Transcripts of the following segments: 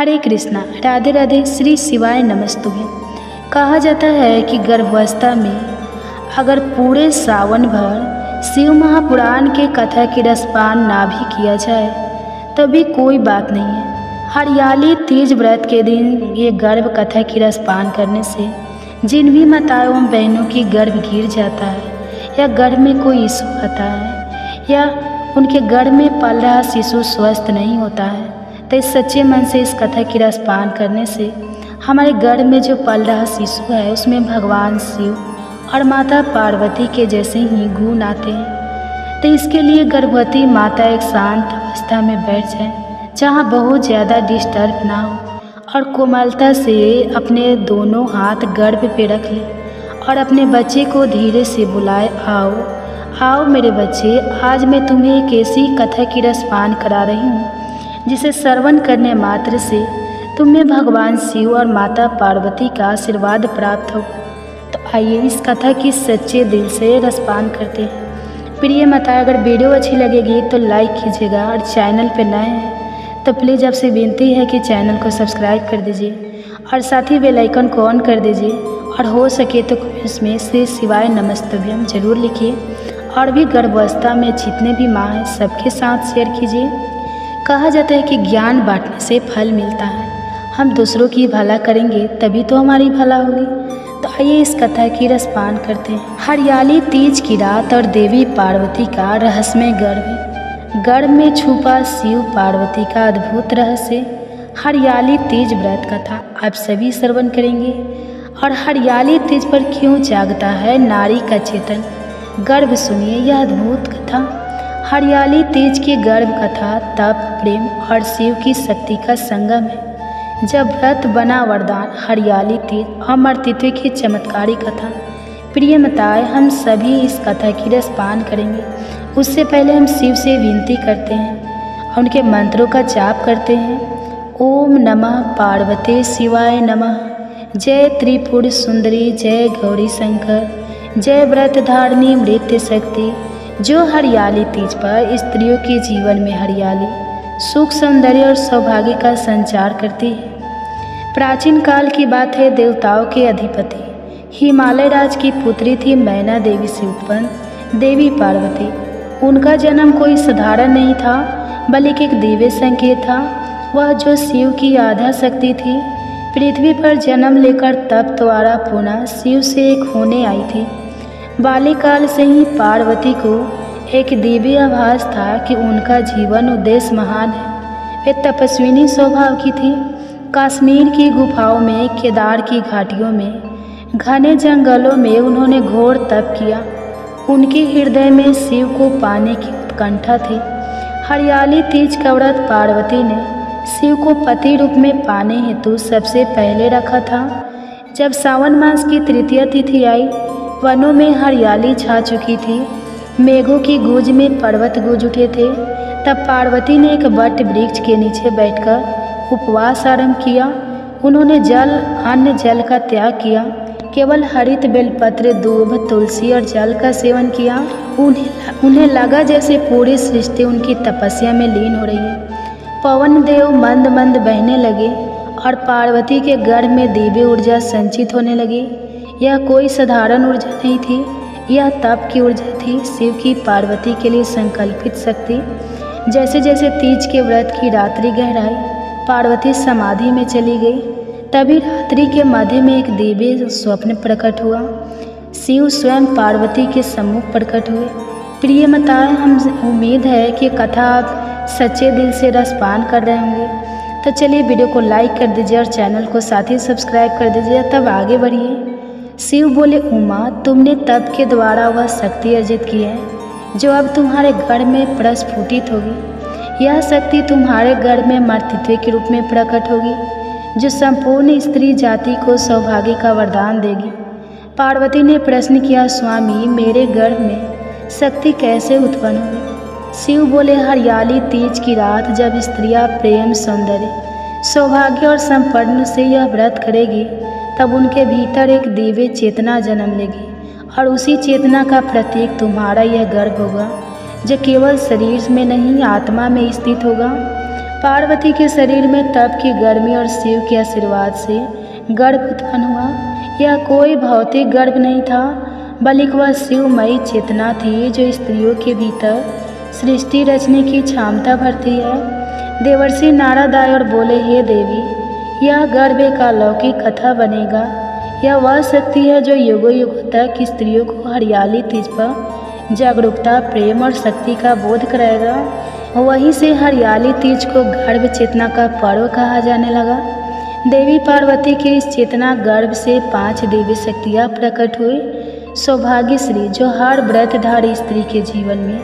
हरे कृष्णा, राधे राधे, श्री शिवाय नमस्तुभ्यं। कहा जाता है कि गर्भावस्था में अगर पूरे सावन भर शिव महापुराण के कथा की रसपान ना भी किया जाए तभी कोई बात नहीं है। हरियाली तीज व्रत के दिन ये गर्भ कथा की रसपान करने से जिन भी माताओं एवं बहनों की गर्भ गिर जाता है या गर्भ में कोई इशू आता है या उनके गर्भ में पल रहा शिशु स्वस्थ नहीं होता है तो इस सच्चे मन से इस कथा की रसपान करने से हमारे गर्भ में जो पल रहा शिशु है उसमें भगवान शिव और माता पार्वती के जैसे ही गुण आते हैं। तो इसके लिए गर्भवती माता एक शांत अवस्था में बैठ जाए जहाँ बहुत ज़्यादा डिस्टर्ब ना हो और कोमलता से अपने दोनों हाथ गर्भ पे रख ले और अपने बच्चे को धीरे से बुलाए, आओ आओ मेरे बच्चे, आज मैं तुम्हें एक ऐसी कथा की रसपान करा रही हूँ जिसे श्रवण करने मात्र से तुम्हें भगवान शिव और माता पार्वती का आशीर्वाद प्राप्त होगा। तो आइए इस कथा की सच्चे दिल से रसपान करते हैं। प्रिय माता, अगर वीडियो अच्छी लगेगी तो लाइक कीजिएगा और चैनल पर नए हैं तो प्लीज़ आपसे विनती है कि चैनल को सब्सक्राइब कर दीजिए और साथ ही बेल आइकन को ऑन कर दीजिए और हो सके तो इसमें श्री शिवाय नमस्तुभ्यं जरूर लिखिए और भी गर्भावस्था में जितने भी माँ हैं सबके साथ शेयर कीजिए। कहा जाता है कि ज्ञान बांटने से फल मिलता है। हम दूसरों की भला करेंगे तभी तो हमारी भला होगी। तो आइए इस कथा की रसपान करते हैं। हरियाली तीज की रात और देवी पार्वती का रहस्यमय गर्भ में छुपा शिव पार्वती का अद्भुत रहस्य। हरियाली तीज व्रत कथा आप सभी श्रवण करेंगे। और हरियाली तीज पर क्यों जागता है नारी का चेतन, गर्भ सुनिए यह अद्भुत कथा। हरियाली तीज की गर्भ कथा तप, प्रेम और शिव की शक्ति का संगम है। जब व्रत बना वरदान, हरियाली तीज अमरत्व की चमत्कारी कथा। प्रिय माताएं, हम सभी इस कथा की रसपान करेंगे। उससे पहले हम शिव से विनती करते हैं, उनके मंत्रों का जाप करते हैं। ओम नमः पार्वते शिवाय नमः। जय त्रिपुर सुंदरी, जय गौरी शंकर, जय व्रत धारिणी मृत्य शक्ति। जो हरियाली तीज पर स्त्रियों के जीवन में हरियाली, सुख, सौंदर्य और सौभाग्य का संचार करती है। प्राचीन काल की बात है, देवताओं के अधिपति हिमालय राज की पुत्री थी मैना देवी से उत्पन्न देवी पार्वती। उनका जन्म कोई साधारण नहीं था बल्कि एक दिव्य संकेत था। वह जो शिव की आधा शक्ति थी, पृथ्वी पर जन्म लेकर तप द्वारा पुनः शिव से एक होने आई थी। बाल्यकाल से ही पार्वती को एक दिव्य आभास था कि उनका जीवन उद्देश्य महान है। वे तपस्विनी स्वभाव की थी। कश्मीर की गुफाओं में, केदार की घाटियों में, घने जंगलों में उन्होंने घोर तप किया। उनके हृदय में शिव को पाने की उत्कंठा थी। हरियाली तीज का व्रत पार्वती ने शिव को पति रूप में पाने हेतु सबसे पहले रखा था। जब सावन मास की तृतीया तिथि आई, वनों में हरियाली छा चुकी थी, मेघों की गूंज में पर्वत गूंज उठे थे। तब पार्वती ने एक वट वृक्ष के नीचे बैठकर उपवास आरंभ किया। उन्होंने जल, अन्न जल का त्याग किया, केवल हरित बेलपत्र, दूब, तुलसी और जल का सेवन किया। उन्हें लगा जैसे पूरी सृष्टि उनकी तपस्या में लीन हो रही है। पवन देव मंद मंद बहने लगे और पार्वती के गर्भ में दिव्य ऊर्जा संचित होने लगी। यह कोई साधारण ऊर्जा नहीं थी, यह तप की ऊर्जा थी, शिव की पार्वती के लिए संकल्पित शक्ति। जैसे जैसे तीज के व्रत की रात्रि गहराई, पार्वती समाधि में चली गई। तभी रात्रि के मध्य में एक दिव्य स्वप्न प्रकट हुआ। शिव स्वयं पार्वती के सम्मुख प्रकट हुए। प्रिय माताएं, हम उम्मीद है कि कथा आप सच्चे दिल से रसपान कर रहे होंगे। तो चलिए वीडियो को लाइक कर दीजिए और चैनल को साथ ही सब्सक्राइब कर दीजिए, तब आगे बढ़िए। शिव बोले, उमा, तुमने तप के द्वारा वह शक्ति अर्जित की है जो अब तुम्हारे गर्भ में प्रस्फुटित होगी। यह शक्ति तुम्हारे गर्भ में अमरत्व के रूप में प्रकट होगी जो संपूर्ण स्त्री जाति को सौभाग्य का वरदान देगी। पार्वती ने प्रश्न किया, स्वामी, मेरे गर्भ में शक्ति कैसे उत्पन्न हुई? शिव बोले, हरियाली तीज की रात जब स्त्रियां प्रेम, सौंदर्य, सौभाग्य और संपन्न से यह व्रत करेगी तब उनके भीतर एक दिव्य चेतना जन्म लेगी और उसी चेतना का प्रतीक तुम्हारा यह गर्भ होगा जो केवल शरीर में नहीं आत्मा में स्थित होगा। पार्वती के शरीर में तप की गर्मी और शिव के आशीर्वाद से गर्भ उत्पन्न हुआ। यह कोई भौतिक गर्भ नहीं था, बल्कि वह शिवमयी चेतना थी जो स्त्रियों के भीतर सृष्टि रचने की क्षमता भरती है। देवर्षि नारद आए और बोले, हे देवी, यह गर्भ एक अलौकिक कथा बनेगा। यह वह शक्ति है जो युगों युगों तक स्त्रियों को हरियाली तीज पर जागरूकता, प्रेम और शक्ति का बोध कराएगा। वहीं से हरियाली तीज को गर्भ चेतना का पर्व कहा जाने लगा। देवी पार्वती की इस चेतना गर्भ से 5 दिव्य शक्तियाँ प्रकट हुई। सौभाग्यश्री, जो हर व्रतधारी स्त्री के जीवन में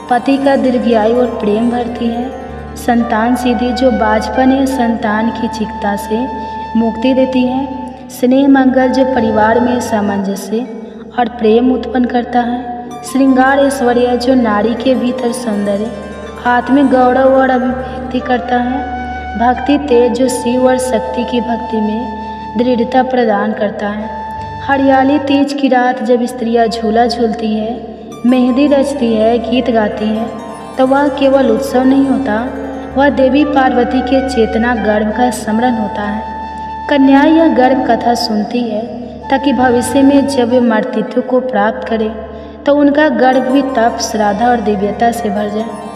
पति का दीर्घायु और प्रेम भरती है। संतान सिद्धि, जो बाजपन या संतान की चिंता से मुक्ति देती है। स्नेह मंगल, जो परिवार में सामंजस्य और प्रेम उत्पन्न करता है। श्रृंगार ऐश्वर्य, जो नारी के भीतर सौंदर्य, आत्मिक गौरव और अभिव्यक्ति करता है। भक्ति तेज, जो शिव और शक्ति की भक्ति में दृढ़ता प्रदान करता है। हरियाली तीज की रात जब स्त्रियां झूला झूलती है, मेहंदी रचती है, गीत गाती है, तो वह केवल उत्सव नहीं होता, वह देवी पार्वती के चेतना गर्भ का स्मरण होता है। कन्या यह गर्भ कथा सुनती है ताकि भविष्य में जब वे मातृत्व को प्राप्त करें तो उनका गर्भ भी तप, श्रद्धा और दिव्यता से भर जाए।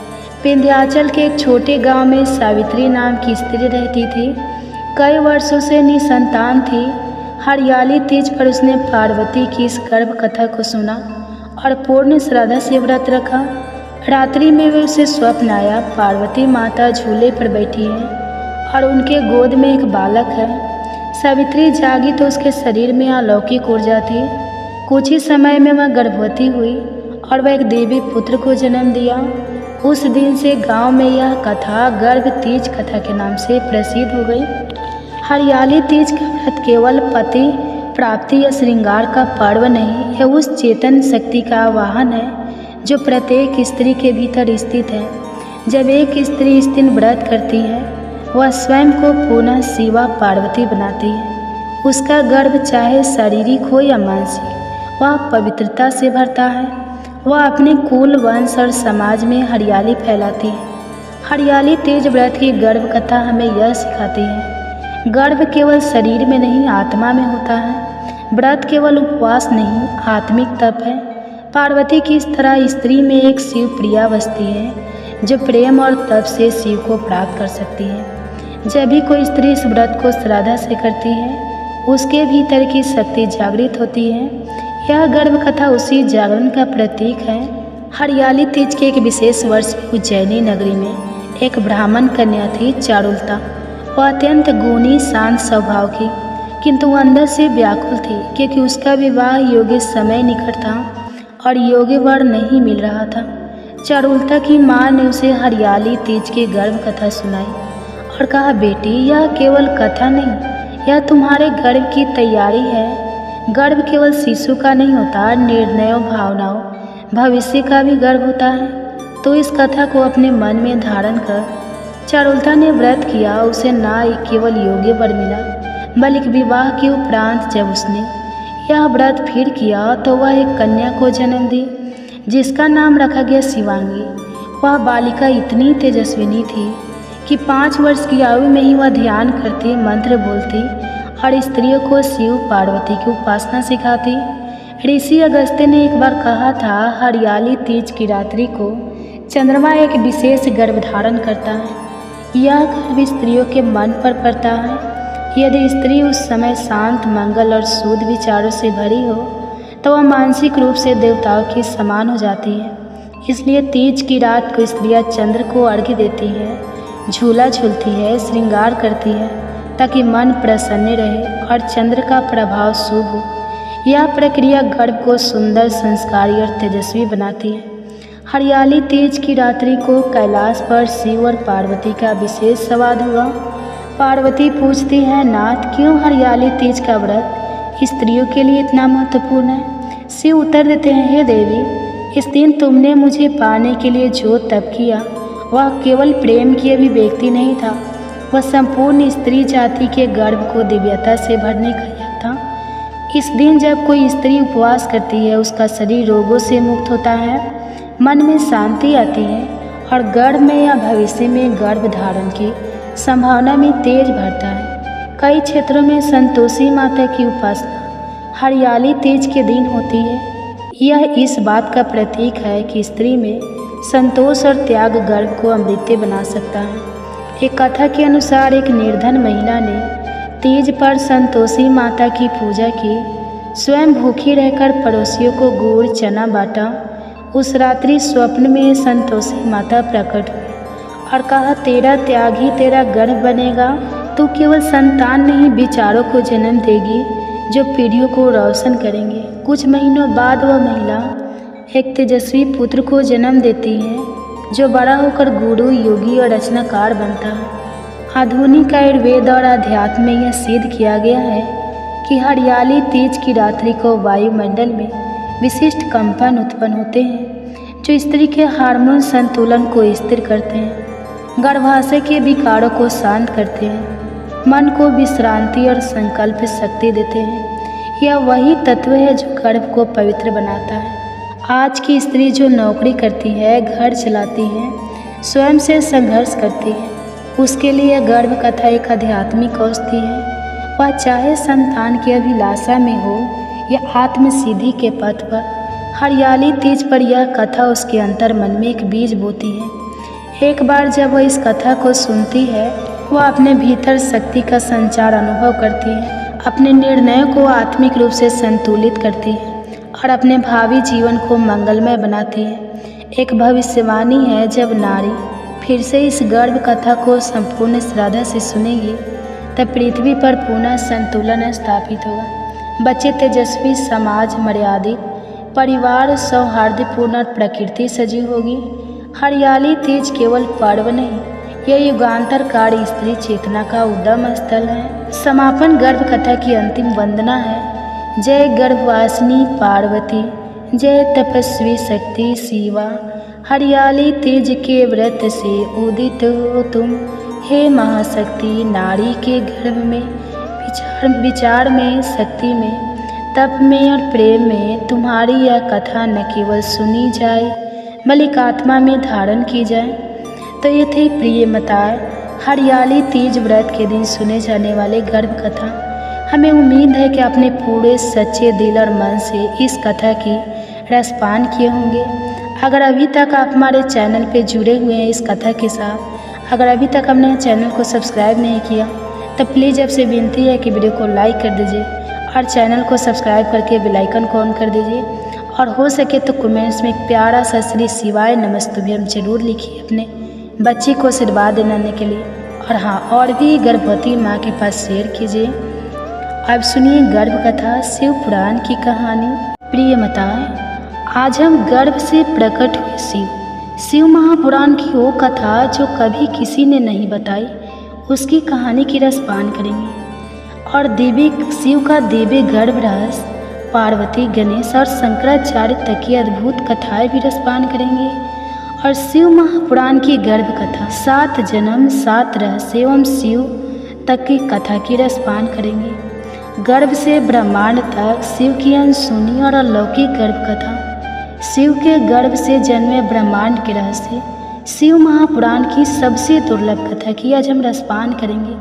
विंध्याचल के एक छोटे गांव में सावित्री नाम की स्त्री रहती थी। कई वर्षों से निसंतान थी। हरियाली तीज पर उसने पार्वती की इस गर्भ कथा को सुना और पूर्ण श्रद्धा से व्रत रखा। रात्रि में वे उसे स्वप्न आया, पार्वती माता झूले पर बैठी है और उनके गोद में एक बालक है। सावित्री जागी तो उसके शरीर में अलौकिक ऊर्जा थी। कुछ ही समय में वह गर्भवती हुई और वह एक देवी पुत्र को जन्म दिया। उस दिन से गांव में यह कथा गर्भ तीज कथा के नाम से प्रसिद्ध हो गई। हरियाली तीज का व्रत केवल पति प्राप्ति या श्रृंगार का पर्व नहीं, यह उस चेतन शक्ति का आवाहन है जो प्रत्येक स्त्री के भीतर स्थित है। जब एक स्त्री इस दिन व्रत करती है, वह स्वयं को पुनः शिवा पार्वती बनाती है। उसका गर्भ चाहे शारीरिक हो या मानसिक, वह पवित्रता से भरता है। वह अपने कुल, वंश और समाज में हरियाली फैलाती है। हरियाली तीज व्रत की गर्भ कथा हमें यह सिखाती है, गर्भ केवल शरीर में नहीं, आत्मा में होता है। व्रत केवल उपवास नहीं, आत्मिक तप है। पार्वती की इस तरह स्त्री में एक शिव प्रिया बसती है जो प्रेम और तप से शिव को प्राप्त कर सकती है। जब भी कोई स्त्री इस व्रत को श्रद्धा से करती है, उसके भीतर की शक्ति जागृत होती है। यह गर्भ कथा उसी जागरण का प्रतीक है। हरियाली तीज के एक विशेष वर्ष में उज्जैनी नगरी में एक ब्राह्मण कन्या थी, चारुलता। वह अत्यंत गुणी, शांत स्वभाव की, किंतु वह अंदर से व्याकुल थी क्योंकि उसका विवाह योग्य समय निकट था और योग्य वर नहीं मिल रहा था। चारुलता की माँ ने उसे हरियाली तीज की गर्भ कथा सुनाई और कहा, बेटी, यह केवल कथा नहीं, यह तुम्हारे गर्भ की तैयारी है। गर्भ केवल शिशु का नहीं होता, निर्णयों, भावनाओं, भविष्य का भी गर्भ होता है। तो इस कथा को अपने मन में धारण कर चारुलता ने व्रत किया। उसे न केवल योग्य वर मिला, बल्कि विवाह के उपरांत जब उसने यह व्रत फिर किया तो वह एक कन्या को जन्म दी जिसका नाम रखा गया शिवांगी। वह बालिका इतनी तेजस्विनी थी कि 5 वर्ष की आयु में ही वह ध्यान करती, मंत्र बोलती और स्त्रियों को शिव पार्वती की उपासना सिखाती। ऋषि अगस्त्य ने एक बार कहा था, हरियाली तीज की रात्रि को चंद्रमा एक विशेष गर्भ धारण करता है। यह गर्भ स्त्रियों के मन पर पड़ता है। यदि स्त्री उस समय शांत, मंगल और शुद्ध विचारों से भरी हो तो वह मानसिक रूप से देवताओं के समान हो जाती है। इसलिए तीज की रात को स्त्रियां चंद्र को अर्घ्य देती है, झूला झूलती है, श्रृंगार करती है ताकि मन प्रसन्न रहे और चंद्र का प्रभाव शुभ हो। यह प्रक्रिया गर्भ को सुंदर, संस्कारी और तेजस्वी बनाती है। हरियाली तीज की रात्रि को कैलाश पर शिव और पार्वती का विशेष संवाद हुआ। पार्वती पूछती है, नाथ, क्यों हरियाली तीज का व्रत स्त्रियों के लिए इतना महत्वपूर्ण है? शिव उत्तर देते हैं, हे देवी, इस दिन तुमने मुझे पाने के लिए जो तप किया वह केवल प्रेम की अभिव्यक्ति नहीं था, वह संपूर्ण स्त्री जाति के गर्भ को दिव्यता से भरने का यज्ञ था। इस दिन जब कोई स्त्री उपवास करती है, उसका शरीर रोगों से मुक्त होता है, मन में शांति आती है और गर्भ में या भविष्य में गर्भ धारण की संभावना में तेज भरता है। कई क्षेत्रों में संतोषी माता की उपासना हरियाली तीज के दिन होती है। यह इस बात का प्रतीक है कि स्त्री में संतोष और त्याग गर्भ को अमृत बना सकता है। एक कथा के अनुसार एक निर्धन महिला ने तीज पर संतोषी माता की पूजा की, स्वयं भूखी रहकर पड़ोसियों को गुड़ चना बांटा। उस रात्रि स्वप्न में संतोषी माता प्रकट हुई और कहा, तेरा त्याग ही तेरा गर्भ बनेगा। तू केवल संतान नहीं, विचारों को जन्म देगी जो पीढ़ियों को रोशन करेंगे। कुछ महीनों बाद वह महिला एक तेजस्वी पुत्र को जन्म देती है जो बड़ा होकर गुरु, योगी और रचनाकार बनता है। आधुनिक आयुर्वेद और अध्यात्म में यह सिद्ध किया गया है कि हरियाली तीज की रात्रि को वायुमंडल में विशिष्ट कंपन उत्पन्न होते हैं जो स्त्री के हार्मोन संतुलन को स्थिर करते हैं, गर्भाशय के विकारों को शांत करते हैं, मन को विश्रांति और संकल्प शक्ति देते हैं। यह वही तत्व है जो गर्भ को पवित्र बनाता है। आज की स्त्री जो नौकरी करती है, घर चलाती है, स्वयं से संघर्ष करती है, उसके लिए गर्भ कथा एक आध्यात्मिक औषधि है। वह चाहे संतान की अभिलाषा में हो या आत्म सिद्धि के पथ पर, हरियाली तीज पर यह कथा उसके अंतर मन में एक बीज बोती है। एक बार जब वह इस कथा को सुनती है, वह अपने भीतर शक्ति का संचार अनुभव करती है, अपने निर्णयों को आत्मिक रूप से संतुलित करती है और अपने भावी जीवन को मंगलमय बनाती है। एक भविष्यवाणी है, जब नारी फिर से इस गर्भ कथा को संपूर्ण श्रद्धा से सुनेगी तब पृथ्वी पर पुनः संतुलन स्थापित होगा। बच्चे तेजस्वी, समाज मर्यादित, परिवार सौहार्दपूर्ण और प्रकृति सजीव होगी। हरियाली तीज केवल पर्व नहीं, यह युगांतरकारी स्त्री चेतना का उद्गम स्थल है। समापन गर्भ कथा की अंतिम वंदना है। जय गर्भवासिनी पार्वती, जय तपस्वी शक्ति शिवा, हरियाली तीज के व्रत से उदित हो तुम, हे महाशक्ति। नारी के गर्भ में विचार में, शक्ति में, तप में और प्रेम में तुम्हारी यह कथा न केवल सुनी जाए बल्कि आत्मा में धारण की जाए। तो ये थी प्रिय माताएं, हरियाली तीज व्रत के दिन सुने जाने वाले गर्भ कथा। हमें उम्मीद है कि आपने पूरे सच्चे दिल और मन से इस कथा की रसपान किए होंगे। अगर अभी तक आप हमारे चैनल पे जुड़े हुए हैं इस कथा के साथ, अगर अभी तक हमने चैनल को सब्सक्राइब नहीं किया तो प्लीज़ आपसे विनती है कि वीडियो को लाइक कर दीजिए और चैनल को सब्सक्राइब करके बेल आइकन को ऑन कर दीजिए। और हो सके तो कमेंट्स में एक प्यारा सा श्री शिवाय नमस्तुभ्यम जरूर लिखिए अपने बच्ची को आशीर्वाद देने के लिए। और हाँ, और भी गर्भवती माँ के पास शेयर कीजिए। अब सुनिए गर्भ कथा शिव पुराण की कहानी। प्रिय माताएं, आज हम गर्भ से प्रकट हुए शिव महापुराण की वो कथा जो कभी किसी ने नहीं बताई, उसकी कहानी की रसपान करेंगे। और देवी शिव का दिव्य गर्भ रहस्य, पार्वती, गणेश और शंकराचार्य तक की अद्भुत कथाएं भी रसपान करेंगे। और शिव महापुराण की गर्भ कथा 7 जन्म 7 रहस्य एवं शिव तक की कथा की रसपान करेंगे। गर्भ से ब्रह्मांड तक शिव की अनसुनी और अलौकिक गर्भ कथा, शिव के गर्भ से जन्मे ब्रह्मांड के रहस्य, शिव महापुराण की सबसे दुर्लभ कथा की आज हम रसपान करेंगे।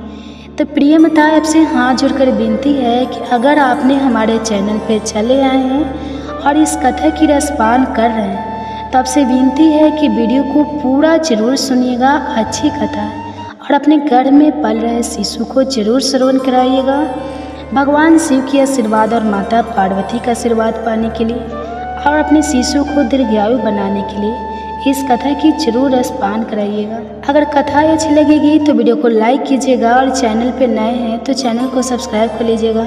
तो प्रिय माताएं, आपसे हाथ जोड़कर विनती है कि अगर आपने हमारे चैनल पर चले आए हैं और इस कथा की रसपान कर रहे हैं तो आपसे विनती है कि वीडियो को पूरा जरूर सुनिएगा। अच्छी कथा है और अपने गर्भ में पल रहे शिशु को जरूर श्रवण कराइएगा। भगवान शिव की आशीर्वाद और माता पार्वती का आशीर्वाद पाने के लिए और अपने शिशु को दीर्घायु बनाने के लिए इस कथा की जरूर रसपान कराइएगा। अगर कथा अच्छी लगेगी तो वीडियो को लाइक कीजिएगा और चैनल पे नए हैं तो चैनल को सब्सक्राइब कर लीजिएगा।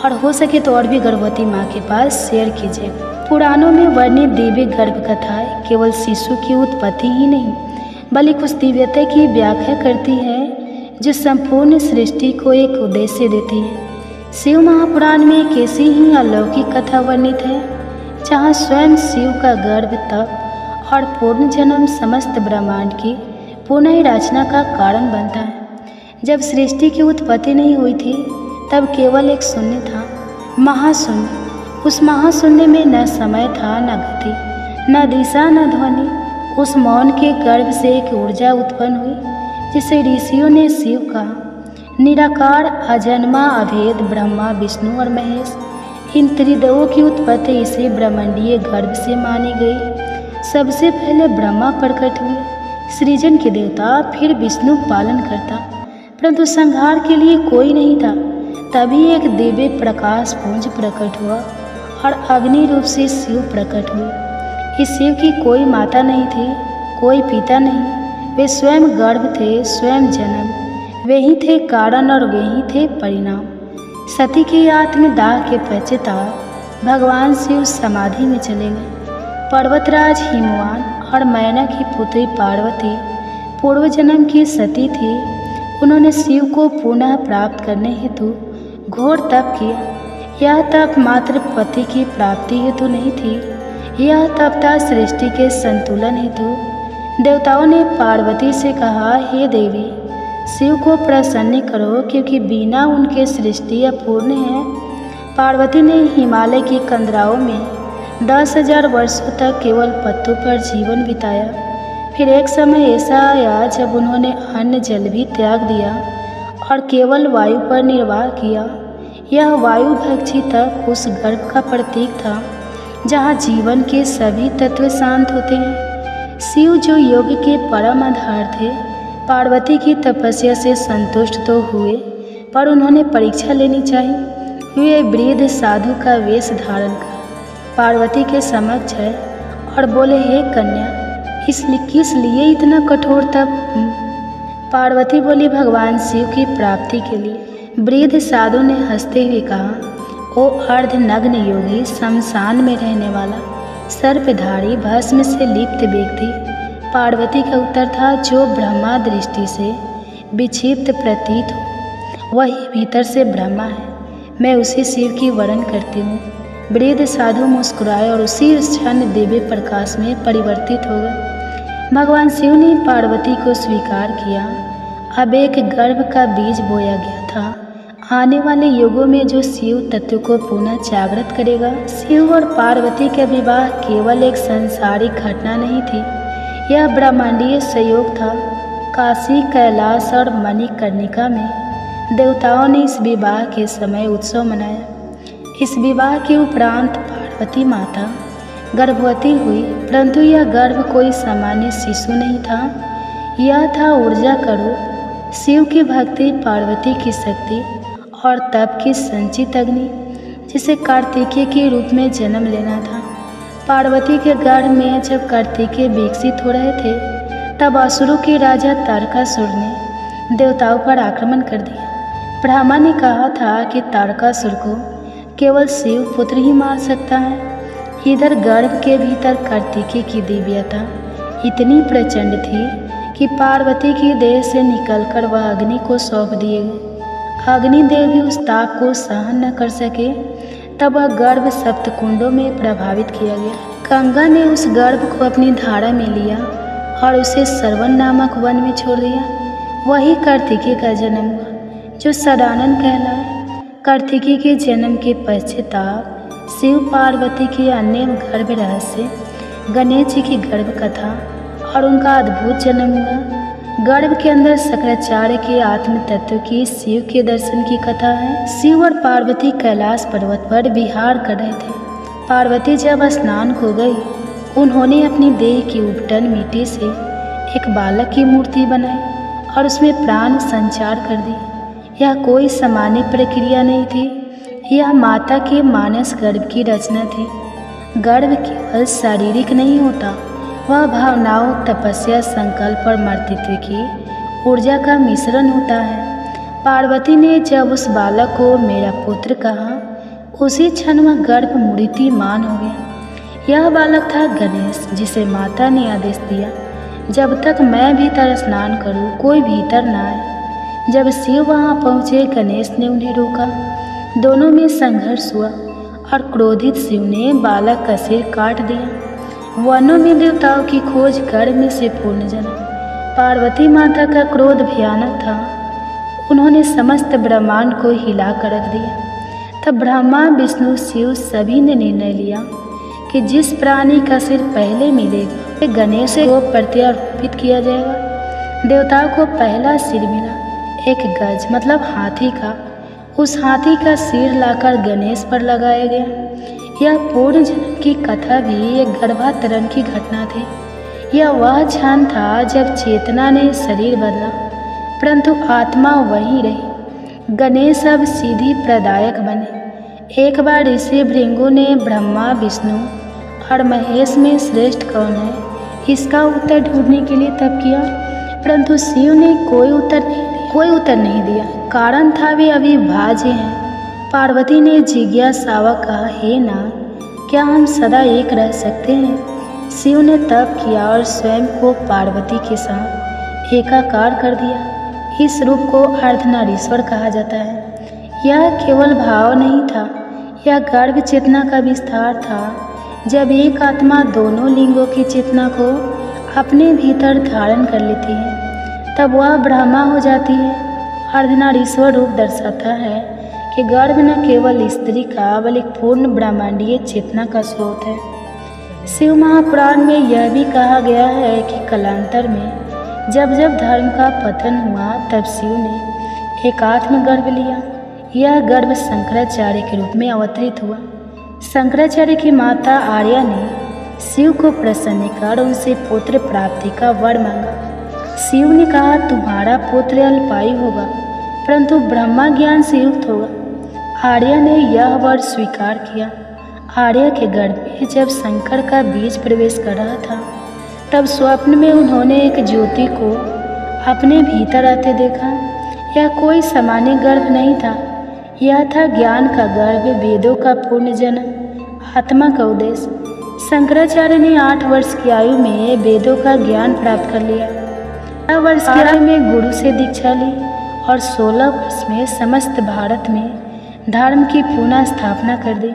और हो सके तो और भी गर्भवती माँ के पास शेयर कीजिएगा। पुराणों में वर्णित दिव्य गर्भ कथाएं केवल शिशु की उत्पत्ति ही नहीं बल्कि उस दिव्यता की व्याख्या करती है जो संपूर्ण सृष्टि को एक उद्देश्य देती है। शिव महापुराण में एक ऐसी ही अलौकिक कथा वर्णित है जहाँ स्वयं शिव का गर्भ, तप और पूर्ण जन्म समस्त ब्रह्मांड की पुनः रचना का कारण बनता है। जब सृष्टि की उत्पत्ति नहीं हुई थी तब केवल एक शून्य था, महाशून्य। उस महाशून्य में न समय था, न गति, न दिशा, न ध्वनि। उस मौन के गर्भ से एक ऊर्जा उत्पन्न हुई जिसे ऋषियों ने शिव कहा। निराकार, अजन्मा, अभेद ब्रह्मा, विष्णु और महेश, इन त्रिदेवों की उत्पत्ति इसी ब्रह्मांडीय गर्भ से मानी गई। सबसे पहले ब्रह्मा प्रकट हुए, सृजन के देवता, फिर विष्णु पालन करता, परंतु संहार के लिए कोई नहीं था। तभी एक दिव्य प्रकाश पुंज प्रकट हुआ और अग्नि रूप से शिव प्रकट हुए। इस शिव की कोई माता नहीं थी, कोई पिता नहीं, वे स्वयं गर्भ थे, स्वयं जन्म, वे ही थे कारण और वे ही थे परिणाम। सती के आत्मदाह के पश्चाताप भगवान शिव समाधि में चले गए। पर्वतराज हिमवान और मैना की पुत्री पार्वती पूर्व जन्म की सती थी। उन्होंने शिव को पुनः प्राप्त करने हेतु घोर तप किया। यह तप मात्र पति की प्राप्ति हेतु नहीं थी, यह तप था सृष्टि के संतुलन हेतु। देवताओं ने पार्वती से कहा, हे देवी, शिव को प्रसन्न करो क्योंकि बिना उनके सृष्टि अपूर्ण है। पार्वती ने हिमालय की कंदराओं में 10,000 वर्षों तक केवल पत्तों पर जीवन बिताया। फिर एक समय ऐसा आया जब उन्होंने अन्न जल भी त्याग दिया और केवल वायु पर निर्वाह किया। यह वायु भक्षी तप उस गर्भ का प्रतीक था जहाँ जीवन के सभी तत्व शांत होते हैं। शिव जो योग के परम आधार थे, पार्वती की तपस्या से संतुष्ट तो हुए, पर उन्होंने परीक्षा लेनी चाहिए। वे वृद्ध साधु का वेश धारण कर पार्वती के समक्ष है और बोले, हे कन्या, किस लिए इतना कठोर तप? पार्वती बोली, भगवान शिव की प्राप्ति के लिए। वृद्ध साधु ने हंसते हुए कहा, ओ अर्धनग्न योगी, शमशान में रहने वाला, सर्पधारी, भस्म से लिप्त व्यक्ति। पार्वती का उत्तर था, जो ब्रह्मा दृष्टि से विक्षिप्त प्रतीत हो वही भीतर से ब्रह्मा है। मैं उसी शिव की वर्ण करती हूँ। वृद्ध साधु मुस्कुराए और उसी क्षण दिव्य प्रकाश में परिवर्तित हो गए। भगवान शिव ने पार्वती को स्वीकार किया। अब एक गर्भ का बीज बोया गया था। आने वाले युगों में जो शिव तत्व को पुनः जागृत करेगा। शिव और पार्वती का विवाह केवल एक सांसारिक घटना नहीं थी, यह ब्रह्मांडीय संयोग था। काशी, कैलाश और मणिकर्णिका में देवताओं ने इस विवाह के समय उत्सव मनाया। इस विवाह के उपरांत पार्वती माता गर्भवती हुई, परंतु यह गर्भ कोई सामान्य शिशु नहीं था, यह था ऊर्जा का रूप, शिव की भक्ति, पार्वती की शक्ति और तप की संचित अग्नि, जिसे कार्तिकेय के रूप में जन्म लेना था। पार्वती के गर्भ में जब कार्तिकेय विकसित हो रहे थे, तब असुरों के राजा तारकासुर ने देवताओं पर आक्रमण कर दिया। ब्रह्मा ने कहा था कि तारकासुर को केवल शिव पुत्र ही मार सकता है। इधर गर्भ के भीतर कार्तिकेय की दिव्यता इतनी प्रचंड थी कि पार्वती की देह से निकलकर वह अग्नि को सौंप दिए गए। अग्निदेव भी उस ताप को सहन न कर सके, तब वह गर्भ सप्तकुंडों में प्रभावित किया गया। गंगा ने उस गर्भ को अपनी धारा में लिया और उसे सरवन नामक वन में छोड़ दिया। वही कार्तिकेय का जन्म हुआ, जो सदानंद कहलाए। कार्तिकेय के जन्म के पश्चाताप शिव पार्वती के अन्य गर्भ रहस्य, गणेश जी की गर्भ कथा और उनका अद्भुत जन्म हुआ। गर्भ के अंदर शंकराचार्य के आत्म तत्व की शिव के दर्शन की कथा है। शिव और पार्वती कैलाश पर्वत पर विहार कर रहे थे। पार्वती जब स्नान हो गई, उन्होंने अपनी देह की उपटन मिट्टी से एक बालक की मूर्ति बनाई और उसमें प्राण संचार कर दी। यह कोई सामान्य प्रक्रिया नहीं थी, यह माता के मानस गर्भ की रचना थी। गर्भ केवल शारीरिक नहीं होता, वह भावनाओं, तपस्या, संकल्प और मातृत्व की ऊर्जा का मिश्रण होता है। पार्वती ने जब उस बालक को मेरा पुत्र कहा, उसी क्षण वह गर्भ मूर्तिमान हो गया। यह बालक था गणेश, जिसे माता ने आदेश दिया, जब तक मैं भीतर स्नान करूं, कोई भीतर न आए। जब शिव वहां पहुंचे, गणेश ने उन्हें रोका। दोनों में संघर्ष हुआ और क्रोधित शिव ने बालक का सिर काट दिया। वनों में देवताओं की खोज गर्भ में से पूर्ण जना। पार्वती माता का क्रोध भयानक था, उन्होंने समस्त ब्रह्मांड को हिला कर रख दिया। तब ब्रह्मा, विष्णु, शिव सभी ने निर्णय लिया कि जिस प्राणी का सिर पहले मिलेगा गणेश को प्रत्यारोपित किया जाएगा। देवताओं को पहला सिर मिला, एक गज मतलब हाथी का। उस हाथी का सिर लाकर गणेश पर लगाया गया। यह पूर्ण जन्म की कथा भी एक गर्भातरण की घटना थी। यह वह क्षण था जब चेतना ने शरीर बदला, परंतु आत्मा वही रही। गणेश अब सीधी प्रदायक बने। एक बार ऋषि भृंगु ने ब्रह्मा, विष्णु और महेश में श्रेष्ठ कौन है, इसका उत्तर ढूंढने के लिए तप किया, परंतु शिव ने कोई उत्तर नहीं दिया। कारण था वे अविभाज्य हैं। पार्वती ने जिज्ञासावक कहा, हे नाथ, क्या हम सदा एक रह सकते हैं? शिव ने तप किया और स्वयं को पार्वती के साथ एकाकार कर दिया। इस रूप को अर्धनारीश्वर कहा जाता है। यह केवल भाव नहीं था, यह गर्भ चेतना का विस्तार था। जब एक आत्मा दोनों लिंगों की चेतना को अपने भीतर धारण कर लेती है, तब वह ब्रह्मा हो जाती है। अर्धनारीश्वर रूप दर्शाता है कि गर्भ न केवल स्त्री का बल्कि पूर्ण ब्रह्मांडीय चेतना का स्रोत है। शिव महापुराण में यह भी कहा गया है कि कालांतर में जब जब धर्म का पतन हुआ, तब शिव ने एक आत्म गर्भ लिया। यह गर्भ शंकराचार्य के रूप में अवतरित हुआ। शंकराचार्य की माता आर्या ने शिव को प्रसन्न कर उनसे पुत्र प्राप्ति का वर मांगा। शिव ने कहा, तुम्हारा पुत्र अल्पायु होगा, परंतु ब्रह्मा ज्ञान से युक्त होगा। आर्या ने यह वर स्वीकार किया। आर्या के गर्भ में जब शंकर का बीज प्रवेश कर रहा था, तब स्वप्न में उन्होंने एक ज्योति को अपने भीतर आते देखा। यह कोई सामान्य गर्भ नहीं था, यह था ज्ञान का गर्भ, वेदों का पूर्ण जन्म, आत्मा का उद्देश्य। शंकराचार्य ने 8 वर्ष की आयु में वेदों का ज्ञान प्राप्त कर लिया। 12 वर्ष की आयु में गुरु से दीक्षा ली और 16 वर्ष में समस्त भारत में धर्म की पुनः स्थापना कर दी।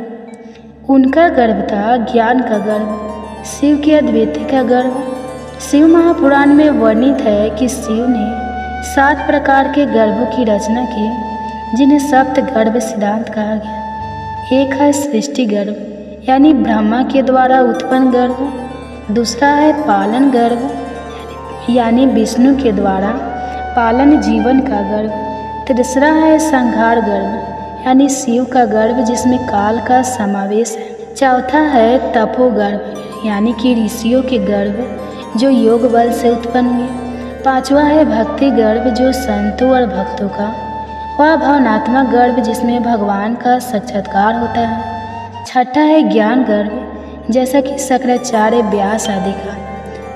उनका गर्भ था ज्ञान का गर्भ, शिव की अद्वितीय का गर्भ। शिव महापुराण में वर्णित है कि शिव ने 7 प्रकार के गर्भों की रचना की, जिन्हें सप्त गर्भ सिद्धांत कहा गया। एक है सृष्टि गर्भ, यानी ब्रह्मा के द्वारा उत्पन्न गर्भ। दूसरा है पालन गर्भ, यानी विष्णु के द्वारा पालन जीवन का गर्भ। तीसरा है संहार गर्भ, यानी शिव का गर्भ जिसमें काल का समावेश है। चौथा है तपोगर्भ, यानी कि ऋषियों के गर्भ जो योग बल से उत्पन्न हुए। 5वां है भक्ति गर्भ, जो संतों और भक्तों का। वह भावनात्मक गर्भ जिसमें भगवान का साक्षात्कार होता है। 6ठा है ज्ञान गर्भ, जैसा कि शंकराचार्य, व्यास आदि का।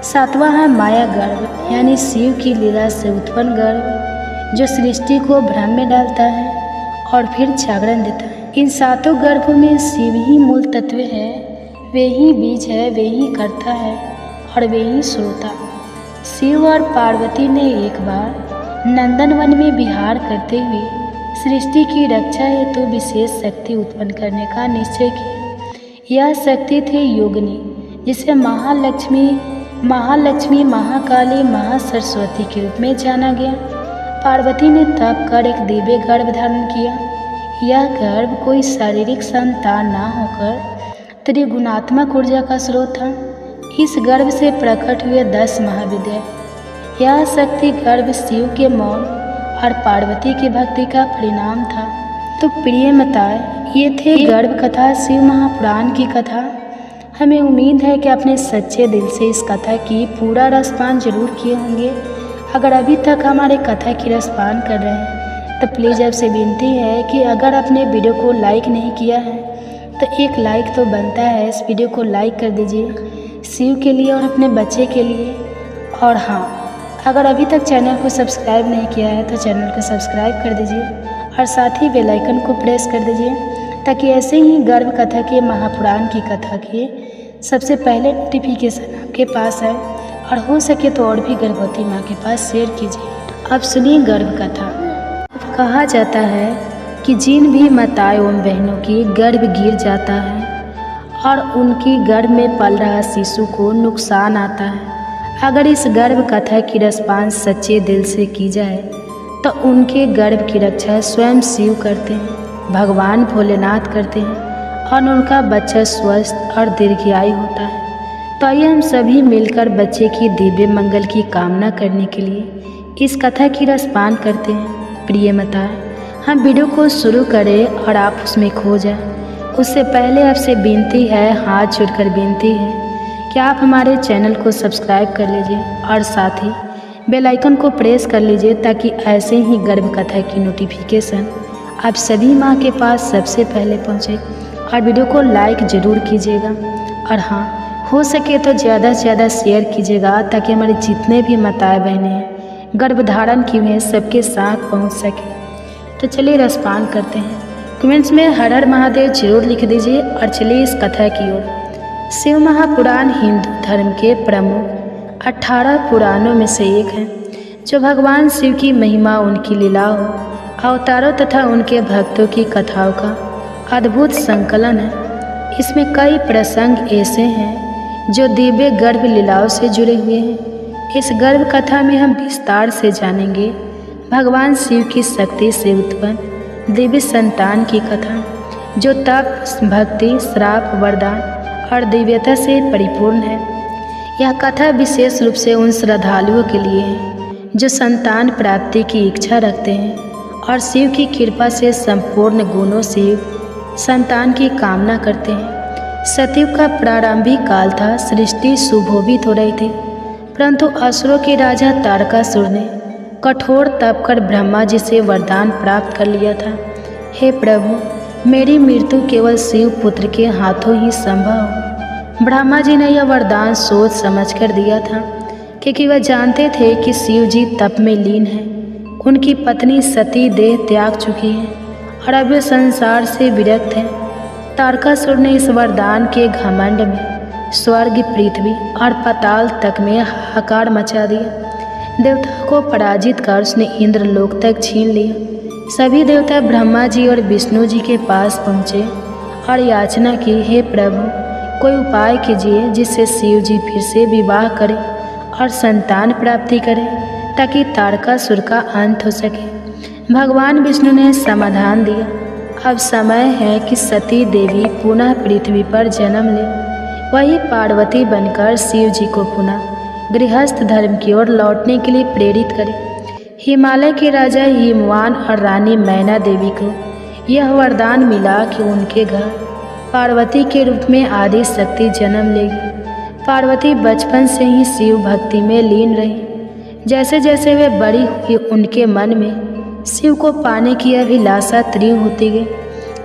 7वां है माया गर्भ, यानी शिव की लीला से उत्पन्न गर्भ, जो सृष्टि को भ्रम में डालता है और फिर जागरण देता है। इन 7 गर्भों में शिव ही मूल तत्व है, वे ही बीज है, वे ही कर्ता है और वे ही श्रोता। शिव और पार्वती ने एक बार नंदनवन में विहार करते हुए सृष्टि की रक्षा हेतु विशेष शक्ति उत्पन्न करने का निश्चय किया। यह शक्ति थी योगिनी, जिसे महालक्ष्मी, महाकाली, महासरस्वती के रूप में जाना गया। पार्वती ने तप कर एक दिव्य गर्भ धारण किया। यह गर्भ कोई शारीरिक संतान ना होकर त्रिगुणात्मक ऊर्जा का स्रोत था। इस गर्भ से प्रकट हुए 10 महाविद्या। यह शक्ति गर्भ शिव के मौन और पार्वती की भक्ति का परिणाम था। तो प्रिय माताएं, ये थे गर्भ कथा, शिव महापुराण की कथा। हमें उम्मीद है कि अपने सच्चे दिल से इस कथा की पूरा रसपान जरूर किए होंगे। अगर अभी तक हमारे कथा की रसपान कर रहे हैं तो प्लीज़ आपसे विनती है कि अगर आपने वीडियो को लाइक नहीं किया है तो एक लाइक तो बनता है। इस वीडियो को लाइक कर दीजिए शिव के लिए और अपने बच्चे के लिए। और हाँ, अगर अभी तक चैनल को सब्सक्राइब नहीं किया है तो चैनल को सब्सक्राइब कर दीजिए और साथ ही बेल आइकन को प्रेस कर दीजिए, ताकि ऐसे ही गर्भ कथा के, महापुराण की कथा के सबसे पहले नोटिफिकेशन आपके पास आए और हो सके तो और भी गर्भवती माँ के पास शेयर कीजिए। अब सुनिए गर्भ कथा। कहा जाता है कि जिन भी माताएं एवं बहनों की गर्भ गिर जाता है और उनकी गर्भ में पल रहा शिशु को नुकसान आता है, अगर इस गर्भ कथा की रसपान सच्चे दिल से की जाए तो उनके गर्भ की रक्षा स्वयं शिव करते हैं, भगवान भोलेनाथ करते हैं और उनका बच्चा स्वस्थ और दीर्घायु होता है। तो आइए हम सभी मिलकर बच्चे की दिव्य मंगल की कामना करने के लिए इस कथा की रसपान करते हैं। प्रिय माता, हम वीडियो को शुरू करें और आप उसमें खो जाएं। उससे पहले आपसे विनती है, हाथ जोड़कर विनती है कि आप हमारे चैनल को सब्सक्राइब कर लीजिए और साथ ही बेल आइकन को प्रेस कर लीजिए ताकि ऐसे ही गर्भ कथा की नोटिफिकेशन आप सभी माँ के पास सबसे पहले पहुँचे। और वीडियो को लाइक ज़रूर कीजिएगा और हाँ, हो सके तो ज़्यादा से ज़्यादा शेयर कीजिएगा ताकि हमारे जितने भी माताएं बहनें हैं गर्भधारण की हुई सबके साथ पहुँच सके। तो चलिए रसपान करते हैं। कमेंट्स में हर हर महादेव जरूर लिख दीजिए और चलिए इस कथा की ओर। शिव महापुराण हिंदू धर्म के प्रमुख 18 पुराणों में से एक है, जो भगवान शिव की महिमा, उनकी लीलाओं, अवतारों तथा उनके भक्तों की कथाओं का अद्भुत संकलन है। इसमें कई प्रसंग ऐसे हैं जो दिव्य गर्भ लीलाओं से जुड़े हुए हैं। इस गर्भ कथा में हम विस्तार से जानेंगे भगवान शिव की शक्ति से उत्पन्न दिव्य संतान की कथा, जो तप, भक्ति, श्राप, वरदान और दिव्यता से परिपूर्ण है। यह कथा विशेष रूप से उन श्रद्धालुओं के लिए है जो संतान प्राप्ति की इच्छा रखते हैं और शिव की कृपा से संपूर्ण गुणों से संतान की कामना करते हैं। सतयुग का प्रारंभिक काल था। सृष्टि सुशोभित हो रही थी, परंतु असुरों के राजा तारकासुर ने कठोर तप कर ब्रह्मा जी से वरदान प्राप्त कर लिया था। हे प्रभु, मेरी मृत्यु केवल शिव पुत्र के हाथों ही संभव हो। ब्रह्मा जी ने यह वरदान सोच समझ कर दिया था, क्योंकि वह जानते थे कि शिव जी तप में लीन है। उनकी पत्नी सती देह त्याग चुकी है और अब वे संसार से विरक्त हैं। तारकासुर ने इस वरदान के घमंड में स्वर्ग, पृथ्वी और पाताल तक में हाहाकार मचा दिया। देवताओं को पराजित कर उसने इंद्रलोक तक छीन लिया। सभी देवता ब्रह्मा जी और विष्णु जी के पास पहुँचे और याचना की, हे प्रभु, कोई उपाय कीजिए जिससे शिव जी फिर से विवाह करें और संतान प्राप्ति करें ताकि तारकासुर का अंत हो सके। भगवान विष्णु ने समाधान दिया, अब समय है कि सती देवी पुनः पृथ्वी पर जन्म ले। वही पार्वती बनकर शिव जी को पुनः गृहस्थ धर्म की ओर लौटने के लिए प्रेरित करें। हिमालय के राजा हिमवान और रानी मैना देवी को यह वरदान मिला कि उनके घर पार्वती के रूप में आदि शक्ति जन्म लेगी। पार्वती बचपन से ही शिव भक्ति में लीन रही। जैसे जैसे वे बड़ी हुई, उनके मन में शिव को पाने की अभिलाषा तीव्र होती गई।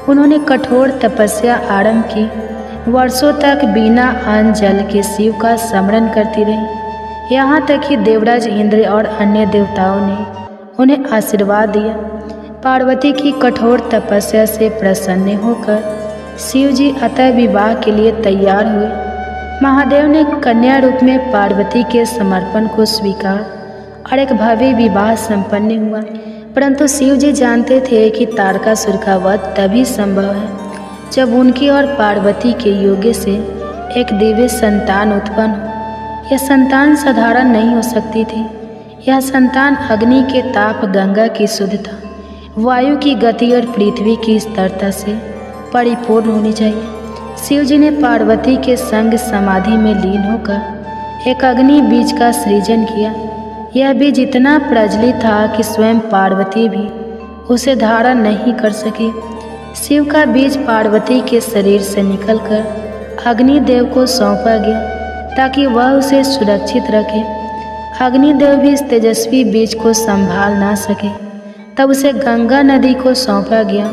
उन्होंने कठोर तपस्या आरंभ की। वर्षों तक बिना अन्न जल के शिव का स्मरण करती रही। यहाँ तक कि देवराज इंद्र और अन्य देवताओं ने उन्हें आशीर्वाद दिया। पार्वती की कठोर तपस्या से प्रसन्न होकर शिव जी अतः विवाह के लिए तैयार हुए। महादेव ने कन्या रूप में पार्वती के समर्पण को स्वीकार और एक भव्य विवाह संपन्न हुआ। परंतु शिव जी जानते थे कि तारकासुर का वध तभी संभव है जब उनकी और पार्वती के योग्य से एक दिव्य संतान उत्पन्न हो। यह संतान साधारण नहीं हो सकती थी। यह संतान अग्नि के ताप, गंगा की शुद्धता, वायु की गति और पृथ्वी की स्थिरता से परिपूर्ण होनी चाहिए। शिव जी ने पार्वती के संग समाधि में लीन होकर एक अग्नि बीज का सृजन किया। यह बीज इतना प्रज्वलित था कि स्वयं पार्वती भी उसे धारण नहीं कर सकी। शिव का बीज पार्वती के शरीर से निकलकर अग्निदेव को सौंपा गया ताकि वह उसे सुरक्षित रखे। अग्निदेव भी इस तेजस्वी बीज को संभाल ना सके। तब उसे गंगा नदी को सौंपा गया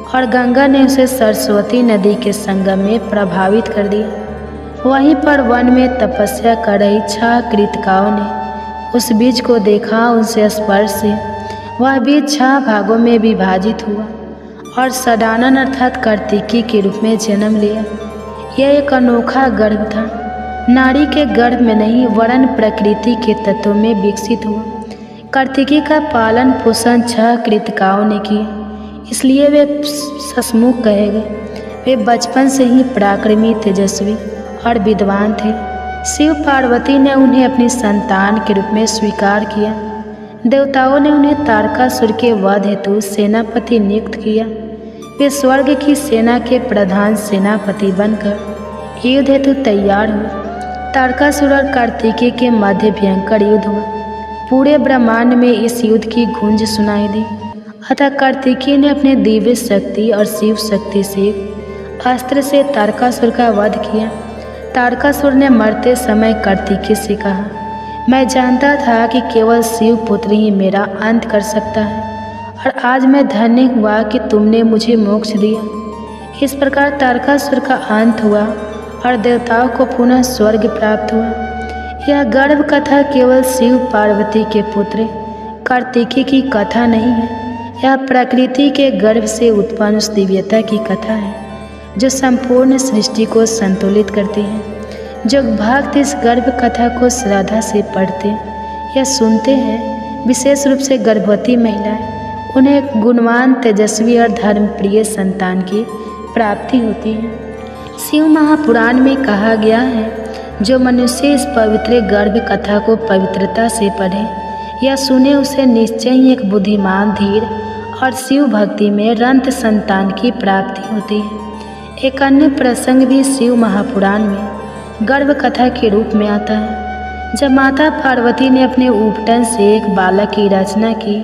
और गंगा ने उसे सरस्वती नदी के संगम में प्रभावित कर दिया। वहीं पर वन में तपस्या कर रही 6 कृतिकाओं ने उस बीज को देखा। उनसे स्पर्श से वह बीज 6 भागों में विभाजित हुआ और सडानन अर्थात कार्तिकी के रूप में जन्म लिया। यह एक अनोखा गर्भ था। नारी के गर्भ में नहीं वरन प्रकृति के तत्वों में विकसित हुआ। कार्तिकी का पालन पोषण 6 कृतिकाओं ने किया, इसलिए वे ससमुख कहे गए। वे बचपन से ही पराक्रमी, तेजस्वी और विद्वान थे। शिव पार्वती ने उन्हें अपनी संतान के रूप में स्वीकार किया। देवताओं ने उन्हें तारकासुर के वध हेतु सेनापति नियुक्त किया। वे स्वर्ग की सेना के प्रधान सेनापति बनकर युद्ध हेतु तैयार हुए। तारकासुर और कार्तिकेय के मध्य भयंकर युद्ध हुआ। पूरे ब्रह्मांड में इस युद्ध की गूंज सुनाई दी। अतः कार्तिकेय ने अपने दिव्य शक्ति और शिव शक्ति से अस्त्र से तारकासुर का वध किया। तारकासुर ने मरते समय कार्तिकेय से कहा, मैं जानता था कि केवल शिव पुत्र ही मेरा अंत कर सकता है, और आज मैं धन्य हुआ कि तुमने मुझे मोक्ष दिया। इस प्रकार तारकासुर का अंत हुआ और देवताओं को पुनः स्वर्ग प्राप्त हुआ। यह गर्भ कथा केवल शिव पार्वती के पुत्र कार्तिकेय की कथा नहीं है, यह प्रकृति के गर्भ से उत्पन्न उस दिव्यता की कथा है जो संपूर्ण सृष्टि को संतुलित करती है। जो भक्त इस गर्भ कथा को श्रद्धा से पढ़ते या सुनते हैं, विशेष रूप से गर्भवती महिलाएं, उन्हें एक गुणवान, तेजस्वी और धर्मप्रिय संतान की प्राप्ति होती है। शिव महापुराण में कहा गया है, जो मनुष्य इस पवित्र गर्भ कथा को पवित्रता से पढ़े या सुने, उसे निश्चय ही एक बुद्धिमान, धीर और शिव भक्ति में रंत संतान की प्राप्ति होती है। एक अन्य प्रसंग भी शिव महापुराण में गर्भ कथा के रूप में आता है। जब माता पार्वती ने अपने उपटन से एक बालक की रचना की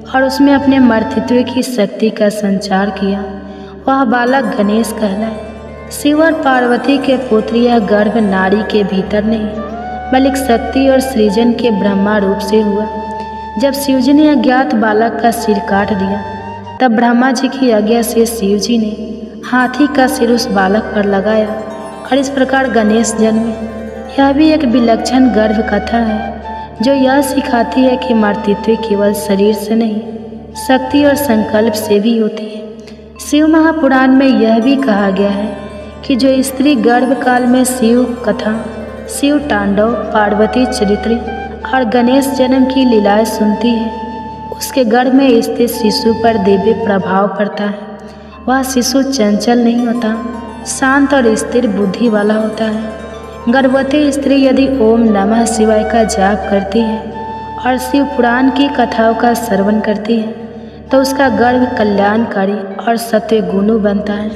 और उसमें अपने मर्तित्व की शक्ति का संचार किया, वह बालक गणेश कहलाए। शिव और पार्वती के पुत्र यह गर्भ नारी के भीतर नहीं, बल्कि शक्ति और सृजन के ब्रह्मा रूप से हुआ। जब शिवजी ने अज्ञात बालक का सिर काट दिया, तब ब्रह्मा जी की आज्ञा से शिवजी ने हाथी का सिर उस बालक पर लगाया और इस प्रकार गणेश जन्मे। यह भी एक विलक्षण गर्भ कथा है जो यह सिखाती है कि मातृत्व केवल शरीर से नहीं, शक्ति और संकल्प से भी होती है। शिव महापुराण में यह भी कहा गया है कि जो स्त्री गर्भ काल में शिव कथा, शिव तांडव, पार्वती चरित्र और गणेश जन्म की लीलाएं सुनती है, उसके गर्भ में स्थित शिशु पर दिव्य प्रभाव पड़ता है। वह शिशु चंचल नहीं होता, शांत और स्थिर बुद्धि वाला होता है। गर्भवती स्त्री यदि ओम नमः शिवाय का जाप करती है और शिव पुराण की कथाओं का श्रवण करती है, तो उसका गर्भ कल्याणकारी और सत्वगुणु बनता है।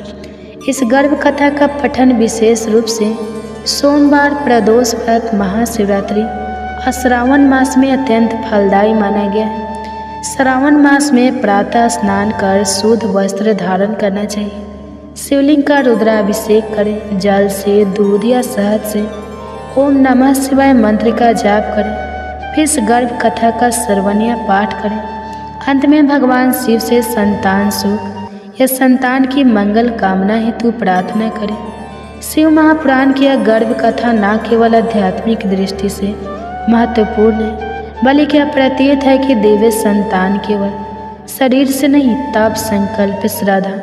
इस गर्भ कथा का पठन विशेष रूप से सोमवार, प्रदोष व्रत, महाशिवरात्रि और श्रावण मास में अत्यंत फलदायी माना गया है। श्रावण मास में प्रातः स्नान कर शुद्ध वस्त्र धारण करना चाहिए। शिवलिंग का रुद्राभिषेक करें। जल से, दूध या शहद से ओम नमः शिवाय मंत्र का जाप करें। फिर इस गर्भ कथा का श्रवण या पाठ करें। अंत में भगवान शिव से संतान सुख या संतान की मंगल कामना हेतु प्रार्थना करें। शिव महापुराण की यह गर्भ कथा न केवल आध्यात्मिक दृष्टि से महत्वपूर्ण है, बल्कि यह प्रतीत है कि दिव्य संतान केवल शरीर से नहीं, तप, संकल्प, श्रद्धा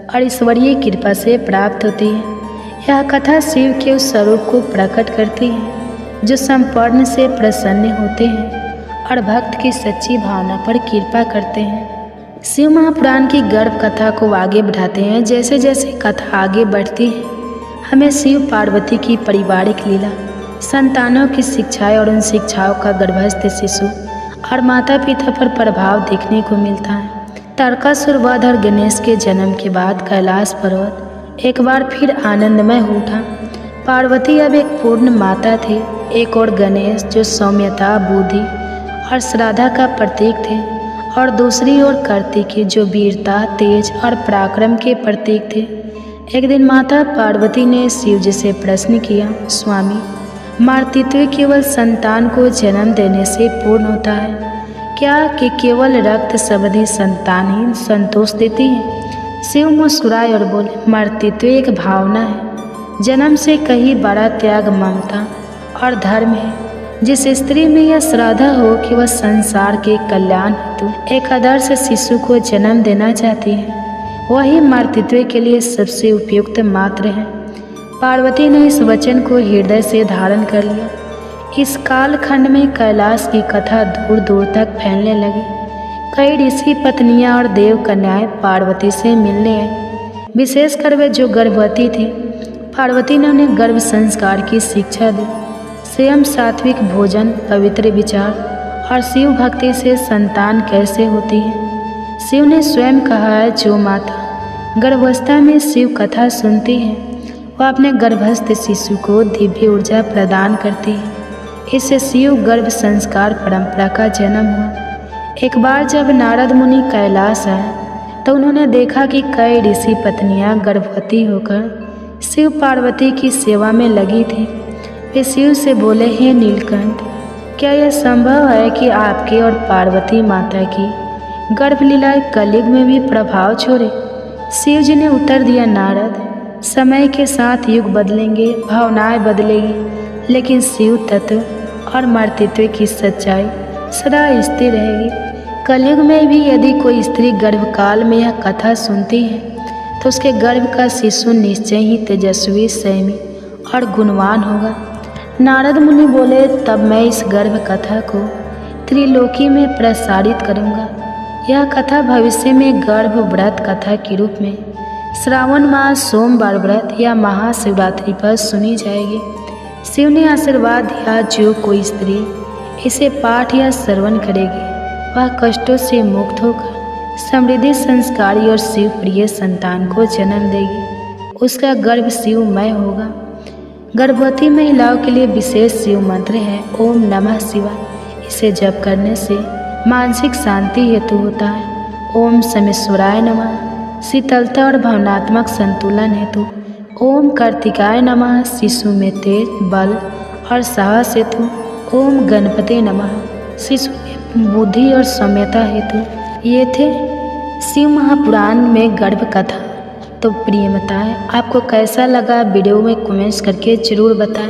और ईश्वरीय कृपा से प्राप्त होती है। यह कथा शिव के उस स्वरूप को प्रकट करती है जो संपूर्ण से प्रसन्न होते हैं और भक्त की सच्ची भावना पर कृपा करते हैं। शिव महापुराण की गर्भ कथा को आगे बढ़ाते हैं। जैसे जैसे कथा आगे बढ़ती है, हमें शिव पार्वती की पारिवारिक लीला, संतानों की शिक्षाएं और उन शिक्षाओं का गर्भस्थ शिशु और माता पिता पर प्रभाव देखने को मिलता है। तारकासुर वध और गणेश के जन्म के बाद कैलाश पर्वत एक बार फिर आनंदमय हो उठा। पार्वती अब एक पूर्ण माता थे, एक और गणेश जो सौम्यता, बुद्धि और श्रद्धा का प्रतीक थे, और दूसरी ओर कार्तिकेय जो वीरता, तेज और पराक्रम के प्रतीक थे। एक दिन माता पार्वती ने शिव जी से प्रश्न किया, स्वामी, मातृत्व केवल संतान को जन्म देने से पूर्ण होता है क्या, कि केवल रक्त संबंधी संतान ही संतोष देती है? शिव मुस्कुराए और बोले, मातृत्व एक भावना है, जन्म से कहीं बड़ा त्याग, ममता और धर्म है। जिस स्त्री में यह श्रद्धा हो कि वह संसार के कल्याण हेतु एक आदर्श शिशु को जन्म देना चाहती है, वही मातृत्व के लिए सबसे उपयुक्त मात्र है। पार्वती ने इस वचन को हृदय से धारण कर लिया। इस कालखंड में कैलाश की कथा दूर दूर तक फैलने लगी। कई ऋषि पत्नियां और देव कन्याएं पार्वती से मिलने आई। विशेषकर वे जो गर्भवती थी, पार्वती ने उन्हें गर्भ संस्कार की शिक्षा दी। स्वयं सात्विक भोजन, पवित्र विचार और शिव भक्ति से संतान कैसे होती है। शिव ने स्वयं कहा है, जो माता गर्भावस्था में शिव कथा सुनती है वह अपने गर्भस्थ शिशु को दिव्य ऊर्जा प्रदान करती है। इससे शिव गर्भ संस्कार परंपरा का जन्म हुआ। एक बार जब नारद मुनि कैलाश आए तो उन्होंने देखा कि कई ऋषि पत्नियां गर्भवती होकर शिव पार्वती की सेवा में लगी थी। वे शिव से बोले, हे नीलकंठ, क्या यह संभव है कि आपके और पार्वती माता की गर्भलीला कलयुग में भी प्रभाव छोड़े? शिव जी ने उत्तर दिया, नारद, समय के साथ युग बदलेंगे, भावनाएं बदलेगी, लेकिन शिव तत्व और मातृत्व की सच्चाई सदा स्थिर रहेगी। कलयुग में भी यदि कोई स्त्री गर्भकाल में यह कथा सुनती है तो उसके गर्भ का शिशु निश्चय ही तेजस्वी, संयमी और गुणवान होगा। नारद मुनि बोले, तब मैं इस गर्भ कथा को त्रिलोकी में प्रसारित करूँगा। यह कथा भविष्य में गर्भ व्रत कथा के रूप में श्रावण मास सोमवार व्रत या महाशिवरात्रि पर सुनी जाएगी। शिव ने आशीर्वाद दिया, जो कोई स्त्री इसे पाठ या श्रवण करेगी वह कष्टों से मुक्त होकर समृद्धि, संस्कारी और शिव प्रिय संतान को जन्म देगी। उसका गर्भ शिवमय होगा। गर्भवती महिलाओं के लिए विशेष शिव मंत्र है, ओम नमः शिवाय। इसे जप करने से मानसिक शांति हेतु होता है। ओम समेश्वराय नमः, शीतलता और भावनात्मक संतुलन हेतु। ओम कार्तिकाय नमः, शिशु में तेज, बल और साहस हेतु। ओम गणपते नमः, शिशु में बुद्धि और सौम्यता हेतु। ये थे शिव महापुराण में गर्भ कथा। तो प्रिय माताएं, आपको कैसा लगा वीडियो में कमेंट्स करके ज़रूर बताएं।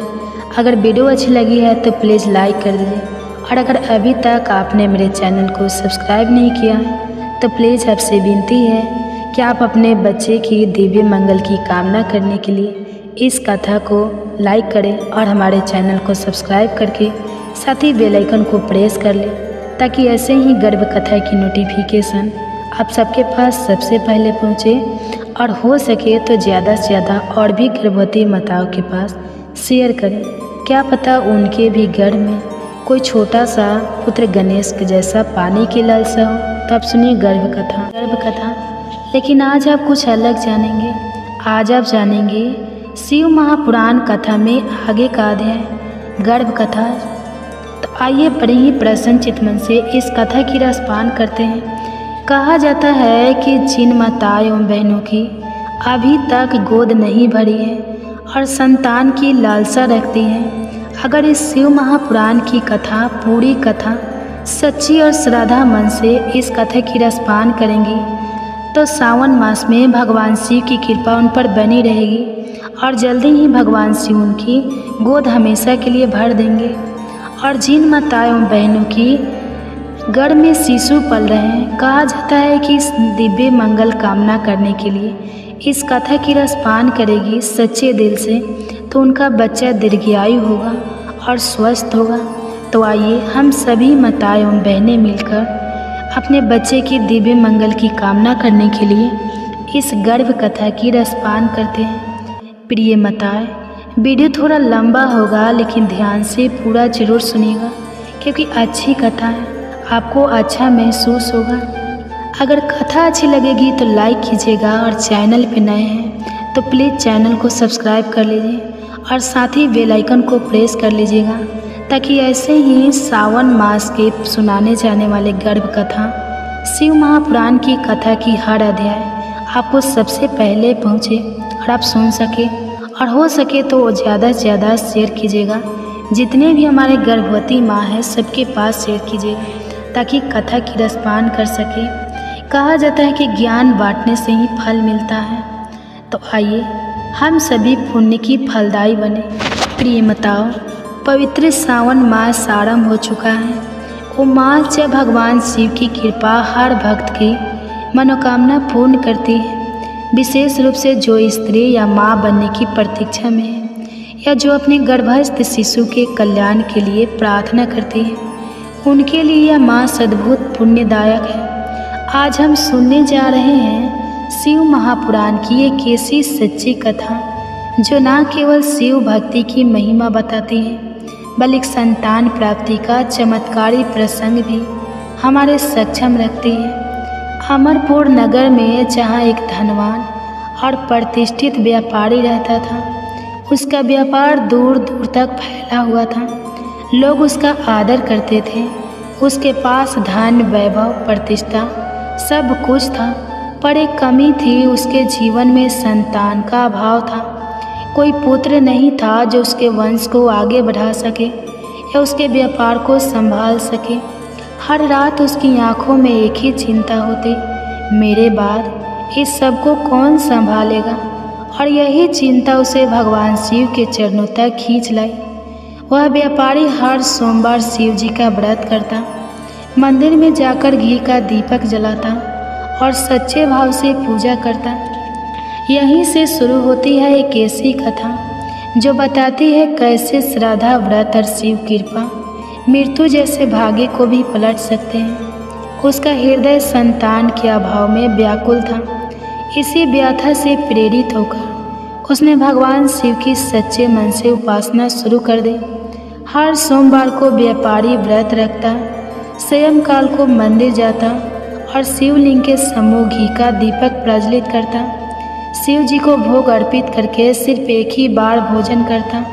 अगर वीडियो अच्छी लगी है तो प्लीज़ लाइक कर दीजिए, और अगर अभी तक आपने मेरे चैनल को सब्सक्राइब नहीं किया है तो प्लीज़ आपसे विनती है कि आप अपने बच्चे की दिव्य मंगल की कामना करने के लिए इस कथा को लाइक करें और हमारे चैनल को सब्सक्राइब करके साथ ही बेल आइकन को प्रेस कर लें, ताकि ऐसे ही गर्भ कथा की नोटिफिकेशन आप सबके पास सबसे पहले पहुँचे, और हो सके तो ज़्यादा से ज़्यादा और भी गर्भवती माताओं के पास शेयर करें। क्या पता उनके भी गर्भ में कोई छोटा सा पुत्र गणेश के जैसा पाने की लालसा हो। तो आप सुनिए गर्भ कथा। लेकिन आज आप कुछ अलग जानेंगे। आज आप जानेंगे शिव महापुराण कथा में आगे का अध्याय गर्भ कथा। तो आइए बड़े ही प्रसन्न चित्तमन से इस कथा की रसपान करते हैं। कहा जाता है कि जिन माताओं एवं बहनों की अभी तक गोद नहीं भरी है और संतान की लालसा रखती हैं, अगर इस शिव महापुराण की कथा, पूरी कथा सच्ची और श्रद्धा मन से इस कथा की रसपान करेंगी तो सावन मास में भगवान शिव की कृपा उन पर बनी रहेगी, और जल्दी ही भगवान शिव उनकी गोद हमेशा के लिए भर देंगे। और जिन माताओं बहनों की गर्भ में शिशु पल रहे हैं, कहा जाता है कि इस दिव्य मंगल कामना करने के लिए इस कथा की रसपान करेगी सच्चे दिल से, तो उनका बच्चा दीर्घायु होगा और स्वस्थ होगा। तो आइए हम सभी माताएं एवं बहनें मिलकर अपने बच्चे की दिव्य मंगल की कामना करने के लिए इस गर्भ कथा की रसपान करते हैं। प्रिय माताएं, वीडियो थोड़ा लंबा होगा, लेकिन ध्यान से पूरा जरूर सुनिएगा, क्योंकि अच्छी कथा है, आपको अच्छा महसूस होगा। अगर कथा अच्छी लगेगी तो लाइक कीजिएगा, और चैनल पे नए हैं तो प्लीज़ चैनल को सब्सक्राइब कर लीजिए और साथ ही बेल आइकन को प्रेस कर लीजिएगा, ताकि ऐसे ही सावन मास के सुनाने जाने वाले गर्भ कथा, शिव महापुराण की कथा की हर अध्याय आपको सबसे पहले पहुँचे और आप सुन सके। और हो सके तो ज़्यादा से ज़्यादा शेयर कीजिएगा। जितने भी हमारे गर्भवती माँ हैं सबके पास शेयर कीजिएगा, ताकि कथा की रसपान कर सके। कहा जाता है कि ज्ञान बांटने से ही फल मिलता है। तो आइए हम सभी पुण्य की फलदायी बने। प्रिय माताओं, पवित्र सावन मास आरंभ हो चुका है। वो मास जब भगवान शिव की कृपा हर भक्त की मनोकामना पूर्ण करती है, विशेष रूप से जो स्त्री या माँ बनने की प्रतीक्षा में है, या जो अपने गर्भस्थ शिशु के कल्याण के लिए प्रार्थना करती है, उनके लिए यह मास अद्भुत पुण्यदायक है। आज हम सुनने जा रहे हैं शिव महापुराण की एक ऐसी सच्ची कथा जो न केवल शिव भक्ति की महिमा बताती है, बल्कि संतान प्राप्ति का चमत्कारी प्रसंग भी हमारे सक्षम रखती है। अमरपुर नगर में जहाँ एक धनवान और प्रतिष्ठित व्यापारी रहता था। उसका व्यापार दूर दूर तक फैला हुआ था। लोग उसका आदर करते थे। उसके पास धन, वैभव, प्रतिष्ठा सब कुछ था, पर एक कमी थी। उसके जीवन में संतान का अभाव था। कोई पुत्र नहीं था जो उसके वंश को आगे बढ़ा सके या उसके व्यापार को संभाल सके। हर रात उसकी आंखों में एक ही चिंता होती, मेरे बाद इस सब को कौन संभालेगा। और यही चिंता उसे भगवान शिव के चरणों तक खींच लाई। वह व्यापारी हर सोमवार शिव जी का व्रत करता, मंदिर में जाकर घी का दीपक जलाता और सच्चे भाव से पूजा करता। यहीं से शुरू होती है एक ऐसी कथा जो बताती है कैसे श्रद्धा, व्रत और शिव कृपा मृत्यु जैसे भाग्य को भी पलट सकते हैं। उसका हृदय संतान के अभाव में व्याकुल था। इसी व्यथा से प्रेरित होकर उसने भगवान शिव की सच्चे मन से उपासना शुरू कर दी। हर सोमवार को व्यापारी व्रत रखता, सायंकाल को मंदिर जाता और शिवलिंग के सम्मुख घी का दीपक प्रज्वलित करता। शिव जी को भोग अर्पित करके सिर्फ एक ही बार भोजन करता।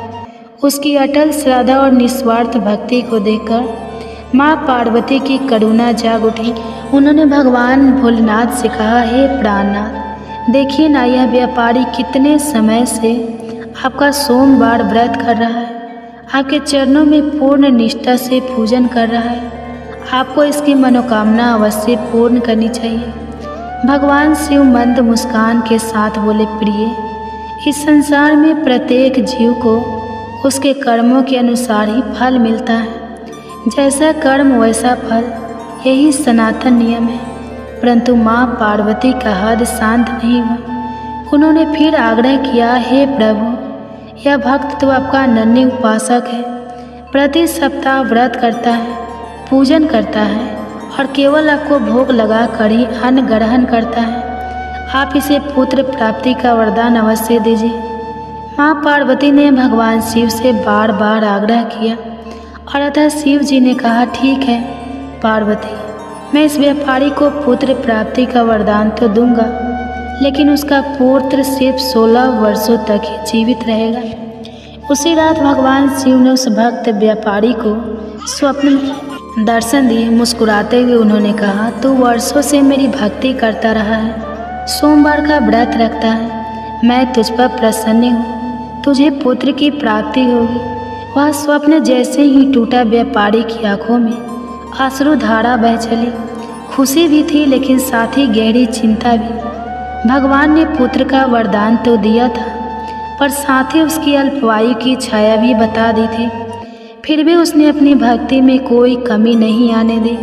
उसकी अटल श्रद्धा और निस्वार्थ भक्ति को देखकर माँ पार्वती की करुणा जाग उठी। उन्होंने भगवान भोलेनाथ से कहा, हे प्राणनाथ, देखिए ना, यह व्यापारी कितने समय से आपका सोमवार व्रत कर रहा है, आपके चरणों में पूर्ण निष्ठा से पूजन कर रहा है। आपको इसकी मनोकामना अवश्य पूर्ण करनी चाहिए। भगवान शिव मंद मुस्कान के साथ बोले, प्रिय, इस संसार में प्रत्येक जीव को उसके कर्मों के अनुसार ही फल मिलता है। जैसा कर्म वैसा फल, यही सनातन नियम है। परंतु माँ पार्वती का हद शांत नहीं हुआ। उन्होंने फिर आग्रह किया, हे प्रभु, यह भक्त तो आपका अनन्य उपासक है, प्रति सप्ताह व्रत करता है, पूजन करता है और केवल आपको भोग लगा कर ही अन्न ग्रहण करता है। आप इसे पुत्र प्राप्ति का वरदान अवश्य दीजिए। माँ पार्वती ने भगवान शिव से बार बार आग्रह किया और अतः शिव जी ने कहा, ठीक है पार्वती, मैं इस व्यापारी को पुत्र प्राप्ति का वरदान तो दूंगा, लेकिन उसका पुत्र सिर्फ 16 वर्षों तक ही जीवित रहेगा। उसी रात भगवान शिव ने उस भक्त व्यापारी को स्वप्न में दर्शन दिए। मुस्कुराते हुए उन्होंने कहा, तू वर्षों से मेरी भक्ति करता रहा है, सोमवार का व्रत रखता है, मैं तुझ पर प्रसन्न हूँ, तुझे पुत्र की प्राप्ति होगी। वह स्वप्न जैसे ही टूटा, व्यापारी की आंखों में अश्रुधारा बह चली। खुशी भी थी लेकिन साथ ही गहरी चिंता भी। भगवान ने पुत्र का वरदान तो दिया था, पर साथ ही उसकी अल्पवायु की छाया भी बता दी थी। फिर भी उसने अपनी भक्ति में कोई कमी नहीं आने दी।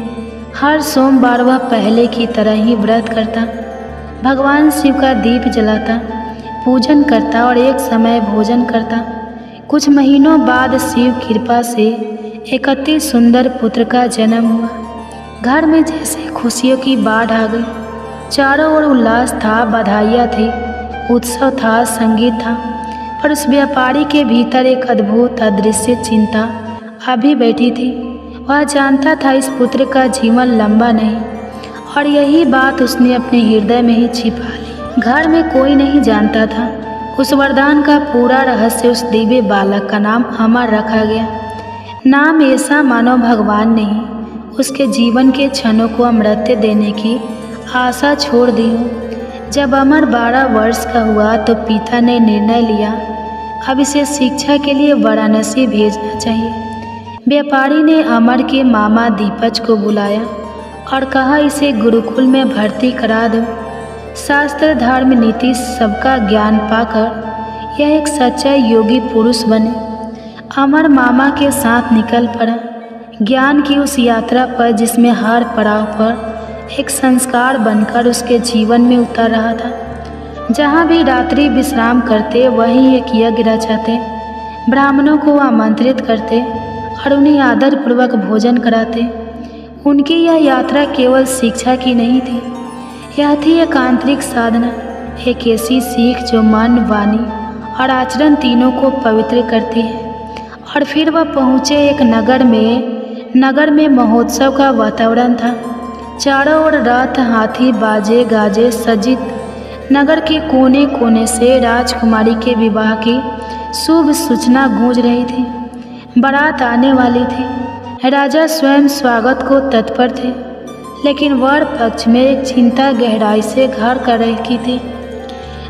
हर सोमवार वह पहले की तरह ही व्रत करता, भगवान शिव का दीप जलाता, पूजन करता और एक समय भोजन करता। कुछ महीनों बाद शिव कृपा से एक अति सुंदर पुत्र का जन्म हुआ। घर में जैसे खुशियों की बाढ़ आ गई। चारों ओर उल्लास था, बधाइयाँ थी, उत्सव था, संगीत था। पर उस व्यापारी के भीतर एक अद्भुत अदृश्य चिंता अभी बैठी थी। वह जानता था इस पुत्र का जीवन लंबा नहीं, और यही बात उसने अपने हृदय में ही छिपा ली। घर में कोई नहीं जानता था। उस वरदान का पूरा रहस्य उस दिव्य बालक का नाम अमर रखा गया। नाम ऐसा मानो भगवान ने ही उसके जीवन के क्षणों को अमृत देने की आशा छोड़ दी हो। जब अमर 12 वर्ष का हुआ तो पिता ने निर्णय लिया, अब इसे शिक्षा के लिए वाराणसी भेजना चाहिए। व्यापारी ने अमर के मामा दीपज को बुलाया और कहा, इसे गुरुकुल में भर्ती करा दो। शास्त्र, धर्म, नीति सबका ज्ञान पाकर यह एक सच्चा योगी पुरुष बने। अमर मामा के साथ निकल पड़ा ज्ञान की उस यात्रा पर जिसमें हर पड़ाव पर एक संस्कार बनकर उसके जीवन में उतर रहा था। जहाँ भी रात्रि विश्राम करते वहीं एक यज्ञ रचाते, ब्राह्मणों को आमंत्रित करते और उन्हें आदरपूर्वक भोजन कराते। उनकी यह यात्रा केवल शिक्षा की नहीं थी, यह थी एक आंतरिक साधना, एक ऐसी सीख जो मन, वाणी और आचरण तीनों को पवित्र करती है। और फिर वह पहुँचे एक नगर में महोत्सव का वातावरण था। चारों ओर रथ, हाथी, बाजे गाजे सज्जित नगर के कोने कोने से राजकुमारी के विवाह की शुभ सूचना गूंज रही थी। बारात आने वाली थी। राजा स्वयं स्वागत को तत्पर थे, लेकिन वर पक्ष में एक चिंता गहराई से घर कर रही थी।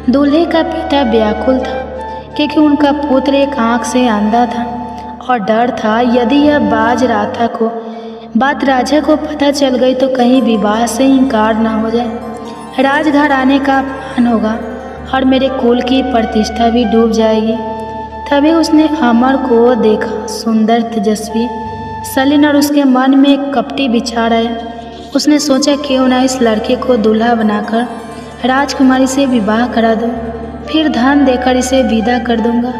दूल्हे का पिता व्याकुल था, क्योंकि उनका पुत्र एक आंख से अंधा था और डर था यदि यह बात राजा को पता चल गई तो कहीं विवाह से इनकार न हो जाए। राजघराने का अपमान होगा और मेरे कुल की प्रतिष्ठा भी डूब जाएगी। तभी उसने अमर को देखा। सुंदर, तेजस्वी, सलीन और उसके मन में एक कपटी विचार आया। उसने सोचा क्यों ना इस लड़के को दूल्हा बनाकर राजकुमारी से विवाह करा दूं, फिर धन देकर इसे विदा कर दूंगा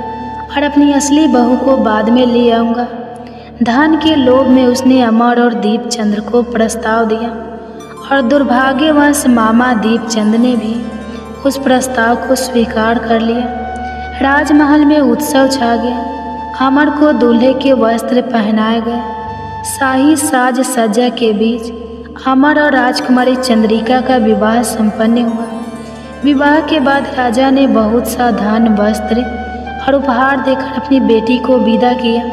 और अपनी असली बहू को बाद में ले आऊँगा। धन के लोभ में उसने अमर और दीपचंद्र को प्रस्ताव दिया और दुर्भाग्यवश मामा दीपचंद ने भी उस प्रस्ताव को स्वीकार कर लिया। राजमहल में उत्सव छा गया। अमर को दूल्हे के वस्त्र पहनाए गए। शाही साज सज्जा के बीच अमर और राजकुमारी चंद्रिका का विवाह संपन्न हुआ। विवाह के बाद राजा ने बहुत सा धन, वस्त्र और उपहार देकर अपनी बेटी को विदा किया,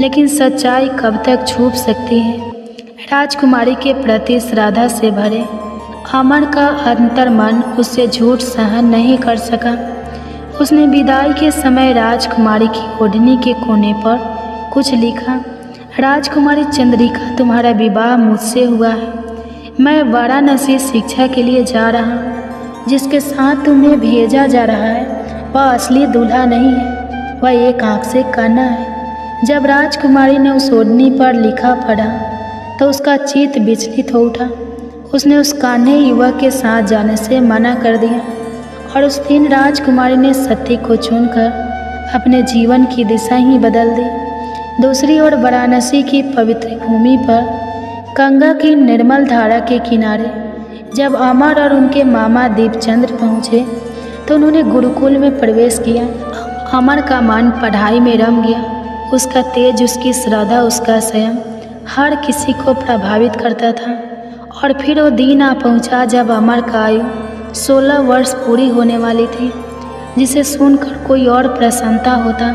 लेकिन सच्चाई कब तक छुप सकती है। राजकुमारी के प्रति श्रद्धा से भरे अमर का अंतर्मन उससे झूठ सहन नहीं कर सका। उसने विदाई के समय राजकुमारी की ओढ़नी के कोने पर कुछ लिखा। राजकुमारी चंद्रिका, तुम्हारा विवाह मुझसे हुआ है। मैं वाराणसी शिक्षा के लिए जा रहा हूँ। जिसके साथ तुम्हें भेजा जा रहा है वह असली दूल्हा नहीं है, वह एक आँख से काना है। जब राजकुमारी ने उस ओढ़नी पर लिखा पढ़ा तो उसका चित्त विचलित हो उठा। उसने उस कान्हे युवक के साथ जाने से मना कर दिया और उस दिन राजकुमारी ने सत्य को चुनकर अपने जीवन की दिशा ही बदल दी। दूसरी ओर वाराणसी की पवित्र भूमि पर गंगा की निर्मल धारा के किनारे जब अमर और उनके मामा दीपचंद्र पहुँचे तो उन्होंने गुरुकुल में प्रवेश किया। अमर का मन पढ़ाई में रम गया। उसका तेज, उसकी श्रद्धा, उसका संयम हर किसी को प्रभावित करता था। और फिर वो दिन आ पहुँचा जब अमर का आयु 16 वर्ष पूरी होने वाली थी, जिसे सुनकर कोई और प्रसन्नता होता,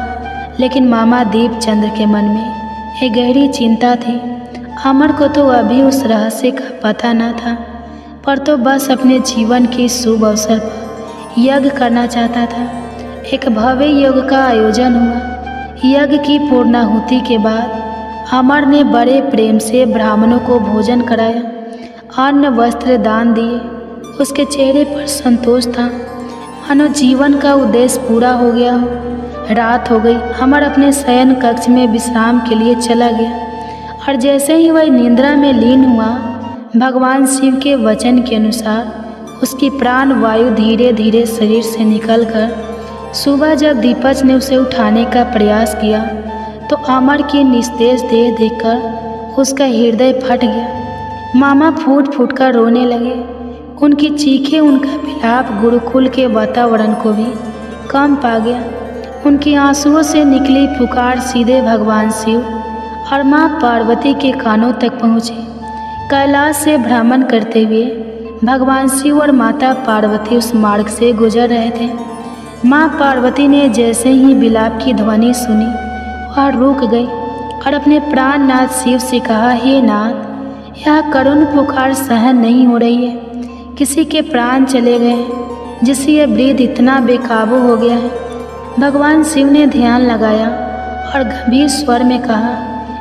लेकिन मामा दीपचंद्र के मन में एक गहरी चिंता थी। अमर को तो अभी उस रहस्य का पता न था, पर तो बस अपने जीवन के शुभ अवसर पर यज्ञ करना चाहता था। एक भव्य यज्ञ का आयोजन हुआ। यज्ञ की पूर्णाहुति के बाद अमर ने बड़े प्रेम से ब्राह्मणों को भोजन कराया, अन्न वस्त्र दान दिए। उसके चेहरे पर संतोष था, मानो जीवन का उद्देश्य पूरा हो गया हो। रात हो गई। अमर अपने शयन कक्ष में विश्राम के लिए चला गया और जैसे ही वह निद्रा में लीन हुआ, भगवान शिव के वचन के अनुसार उसकी प्राण वायु धीरे धीरे शरीर से निकलकर सुबह जब दीपच ने उसे उठाने का प्रयास किया तो अमर की निस्तेज देह देखकर उसका हृदय फट गया। मामा फूट फूट कर रोने लगे। उनकी चीखें, उनका विलाप गुरुकुल के वातावरण को भी कम पा गया। उनकी आंसुओं से निकली पुकार सीधे भगवान शिव और माँ पार्वती के कानों तक पहुँची। कैलाश से भ्रमण करते हुए भगवान शिव और माता पार्वती उस मार्ग से गुजर रहे थे। माँ पार्वती ने जैसे ही विलाप की ध्वनि सुनी वह रुक गई और अपने प्राणनाथ शिव से कहा, हे नाथ, यह करुण पुकार सहन नहीं हो रही है। किसी के प्राण चले गए हैं, जिससे यह वृद्ध इतना बेकाबू हो गया है। भगवान शिव ने ध्यान लगाया और गंभीर स्वर में कहा,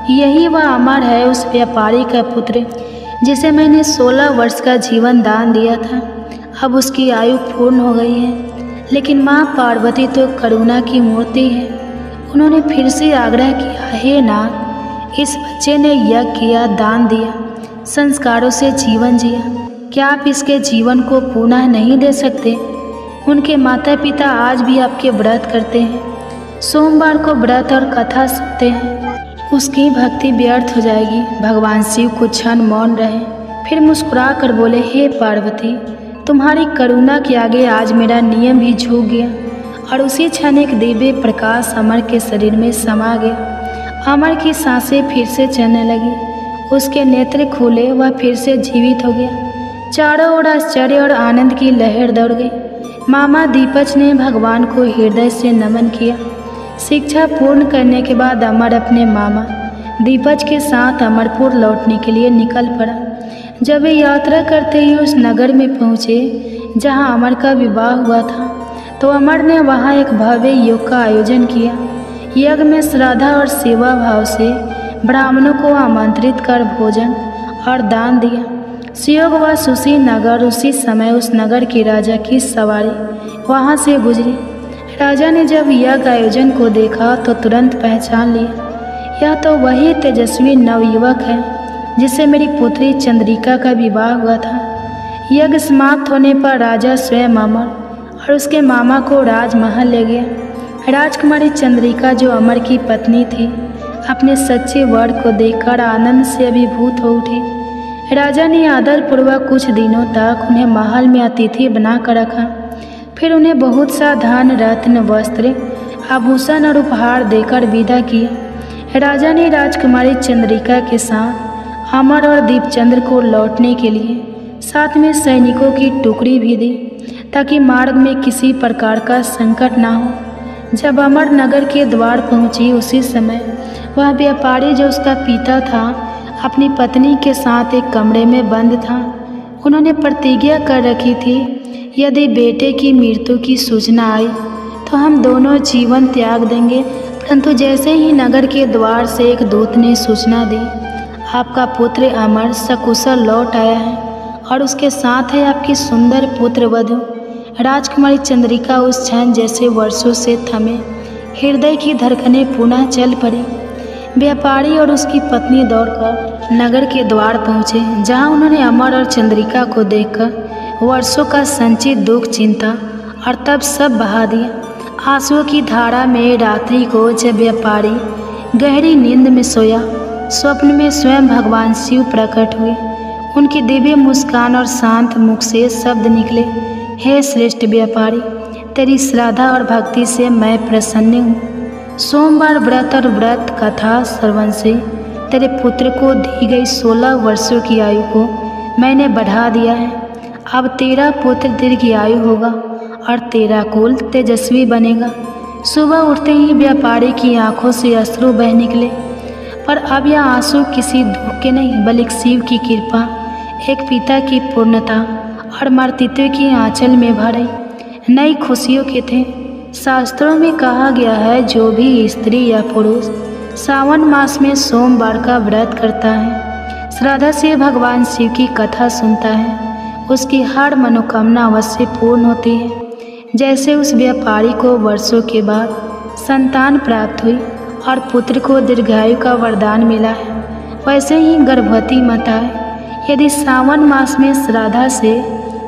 यही वह अमर है, उस व्यापारी का पुत्र जिसे मैंने 16 वर्ष का जीवन दान दिया था। अब उसकी आयु पूर्ण हो गई है। लेकिन माँ पार्वती तो करुणा की मूर्ति है। उन्होंने फिर से आग्रह किया, हे नाथ, इस बच्चे ने यज्ञ किया, दान दिया, संस्कारों से जीवन जिया, क्या आप इसके जीवन को पुनः नहीं दे सकते? उनके माता पिता आज भी आपके व्रत करते हैं, सोमवार को व्रत और कथा सुनते हैं। उसकी भक्ति व्यर्थ हो जाएगी। भगवान शिव कुछ क्षण मौन रहे, फिर मुस्कुरा कर बोले, हे पार्वती, तुम्हारी करुणा के आगे आज मेरा नियम भी झुक गया। और उसी क्षण एक दिव्य प्रकाश अमर के शरीर में समा गया। अमर की सांसें फिर से चलने लगी। उसके नेत्र खुले, वह फिर से जीवित हो गया। चारों ओर आश्चर्य और आनंद की लहर दौड़ गई। मामा दीपच ने भगवान को हृदय से नमन किया। शिक्षा पूर्ण करने के बाद अमर अपने मामा दीपच के साथ अमरपुर लौटने के लिए निकल पड़ा। जब वे यात्रा करते ही उस नगर में पहुँचे जहाँ अमर का विवाह हुआ था, तो अमर ने वहाँ एक भव्य योग का आयोजन किया। यज्ञ में श्रद्धा और सेवा भाव से ब्राह्मणों को आमंत्रित कर भोजन और दान दिया। सुयोग व सुशी नगर उसी समय उस नगर के राजा की सवारी वहाँ से गुजरी। राजा ने जब यज्ञ आयोजन को देखा तो तुरंत पहचान लिया, यह तो वही तेजस्वी नवयुवक है जिससे मेरी पुत्री चंद्रिका का विवाह हुआ था। यज्ञ समाप्त होने पर राजा स्वयं अमर और उसके मामा को राजमहल ले गया। राजकुमारी चंद्रिका, जो अमर की पत्नी थी, अपने सच्चे वर को देखकर आनंद से अभिभूत हो उठी। राजा ने आदरपूर्वक कुछ दिनों तक उन्हें महल में अतिथि बनाकर रखा। फिर उन्हें बहुत सा धन, रत्न, वस्त्र, आभूषण और उपहार देकर विदा किया। राजा ने राजकुमारी चंद्रिका के साथ अमर और दीपचंद्र को लौटने के लिए साथ में सैनिकों की टुकड़ी भी दी, ताकि मार्ग में किसी प्रकार का संकट ना हो। जब अमर नगर के द्वार पहुंची, उसी समय वह व्यापारी, जो उसका पिता था, अपनी पत्नी के साथ एक कमरे में बंद था। उन्होंने प्रतिज्ञा कर रखी थी, यदि बेटे की मृत्यु की सूचना आई तो हम दोनों जीवन त्याग देंगे। परंतु जैसे ही नगर के द्वार से एक दूत ने सूचना दी, आपका पुत्र अमर सकुशल लौट आया है और उसके साथ है आपकी सुंदर पुत्र वधू। राजकुमारी चंद्रिका उस क्षण जैसे वर्षों से थमे हृदय की धड़कनें पुनः चल पड़ी। व्यापारी और उसकी पत्नी दौड़कर नगर के द्वार पहुँचे, जहाँ उन्होंने अमर और चंद्रिका को देखकर वर्षों का संचित दुख, चिंता और तब सब बहा दिया। आंसुओं की धारा में रात्रि को जब व्यापारी गहरी नींद में सोया, स्वप्न में स्वयं भगवान शिव प्रकट हुए। उनकी दिव्य मुस्कान और शांत मुख से शब्द निकले, हे श्रेष्ठ व्यापारी, तेरी श्रद्धा और भक्ति से मैं प्रसन्न हूँ। सोमवार व्रत और व्रत कथा श्रवण से तेरे पुत्र को दी गई 16 वर्षों की आयु को मैंने बढ़ा दिया है। अब तेरा पुत्र दीर्घायु होगा और तेरा कुल तेजस्वी बनेगा। सुबह उठते ही व्यापारी की आंखों से अश्रु बह निकले, पर अब यह आंसू किसी दुख के नहीं, बल्कि शिव की कृपा, एक पिता की पूर्णता और मातृत्व की आंचल में भरे नई खुशियों के थे। शास्त्रों में कहा गया है, जो भी स्त्री या पुरुष सावन मास में सोमवार का व्रत करता है, श्रद्धा से भगवान शिव की कथा सुनता है, उसकी हर मनोकामना अवश्य पूर्ण होती है। जैसे उस व्यापारी को वर्षों के बाद संतान प्राप्त हुई और पुत्र को दीर्घायु का वरदान मिला है, वैसे ही गर्भवती माताएं यदि सावन मास में श्रद्धा से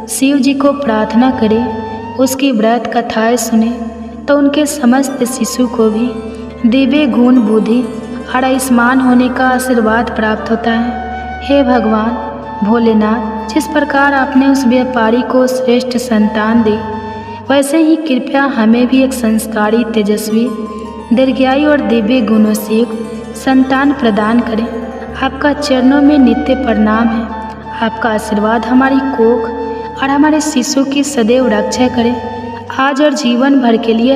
शिव जी को प्रार्थना करें, उसकी व्रत कथाएं सुने, तो उनके समस्त शिशु को भी दिव्य गुण, बुद्धि और आयुष्मान होने का आशीर्वाद प्राप्त होता है। हे भगवान भोलेनाथ, जिस प्रकार आपने उस व्यापारी को श्रेष्ठ संतान दी, वैसे ही कृपया हमें भी एक संस्कारी, तेजस्वी, दीर्घायु और दिव्य गुणों से युक्त संतान प्रदान करें। आपका चरणों में नित्य प्रणाम है। आपका आशीर्वाद हमारी कोख और हमारे शिशु की सदैव रक्षा करें, आज और जीवन भर के लिए।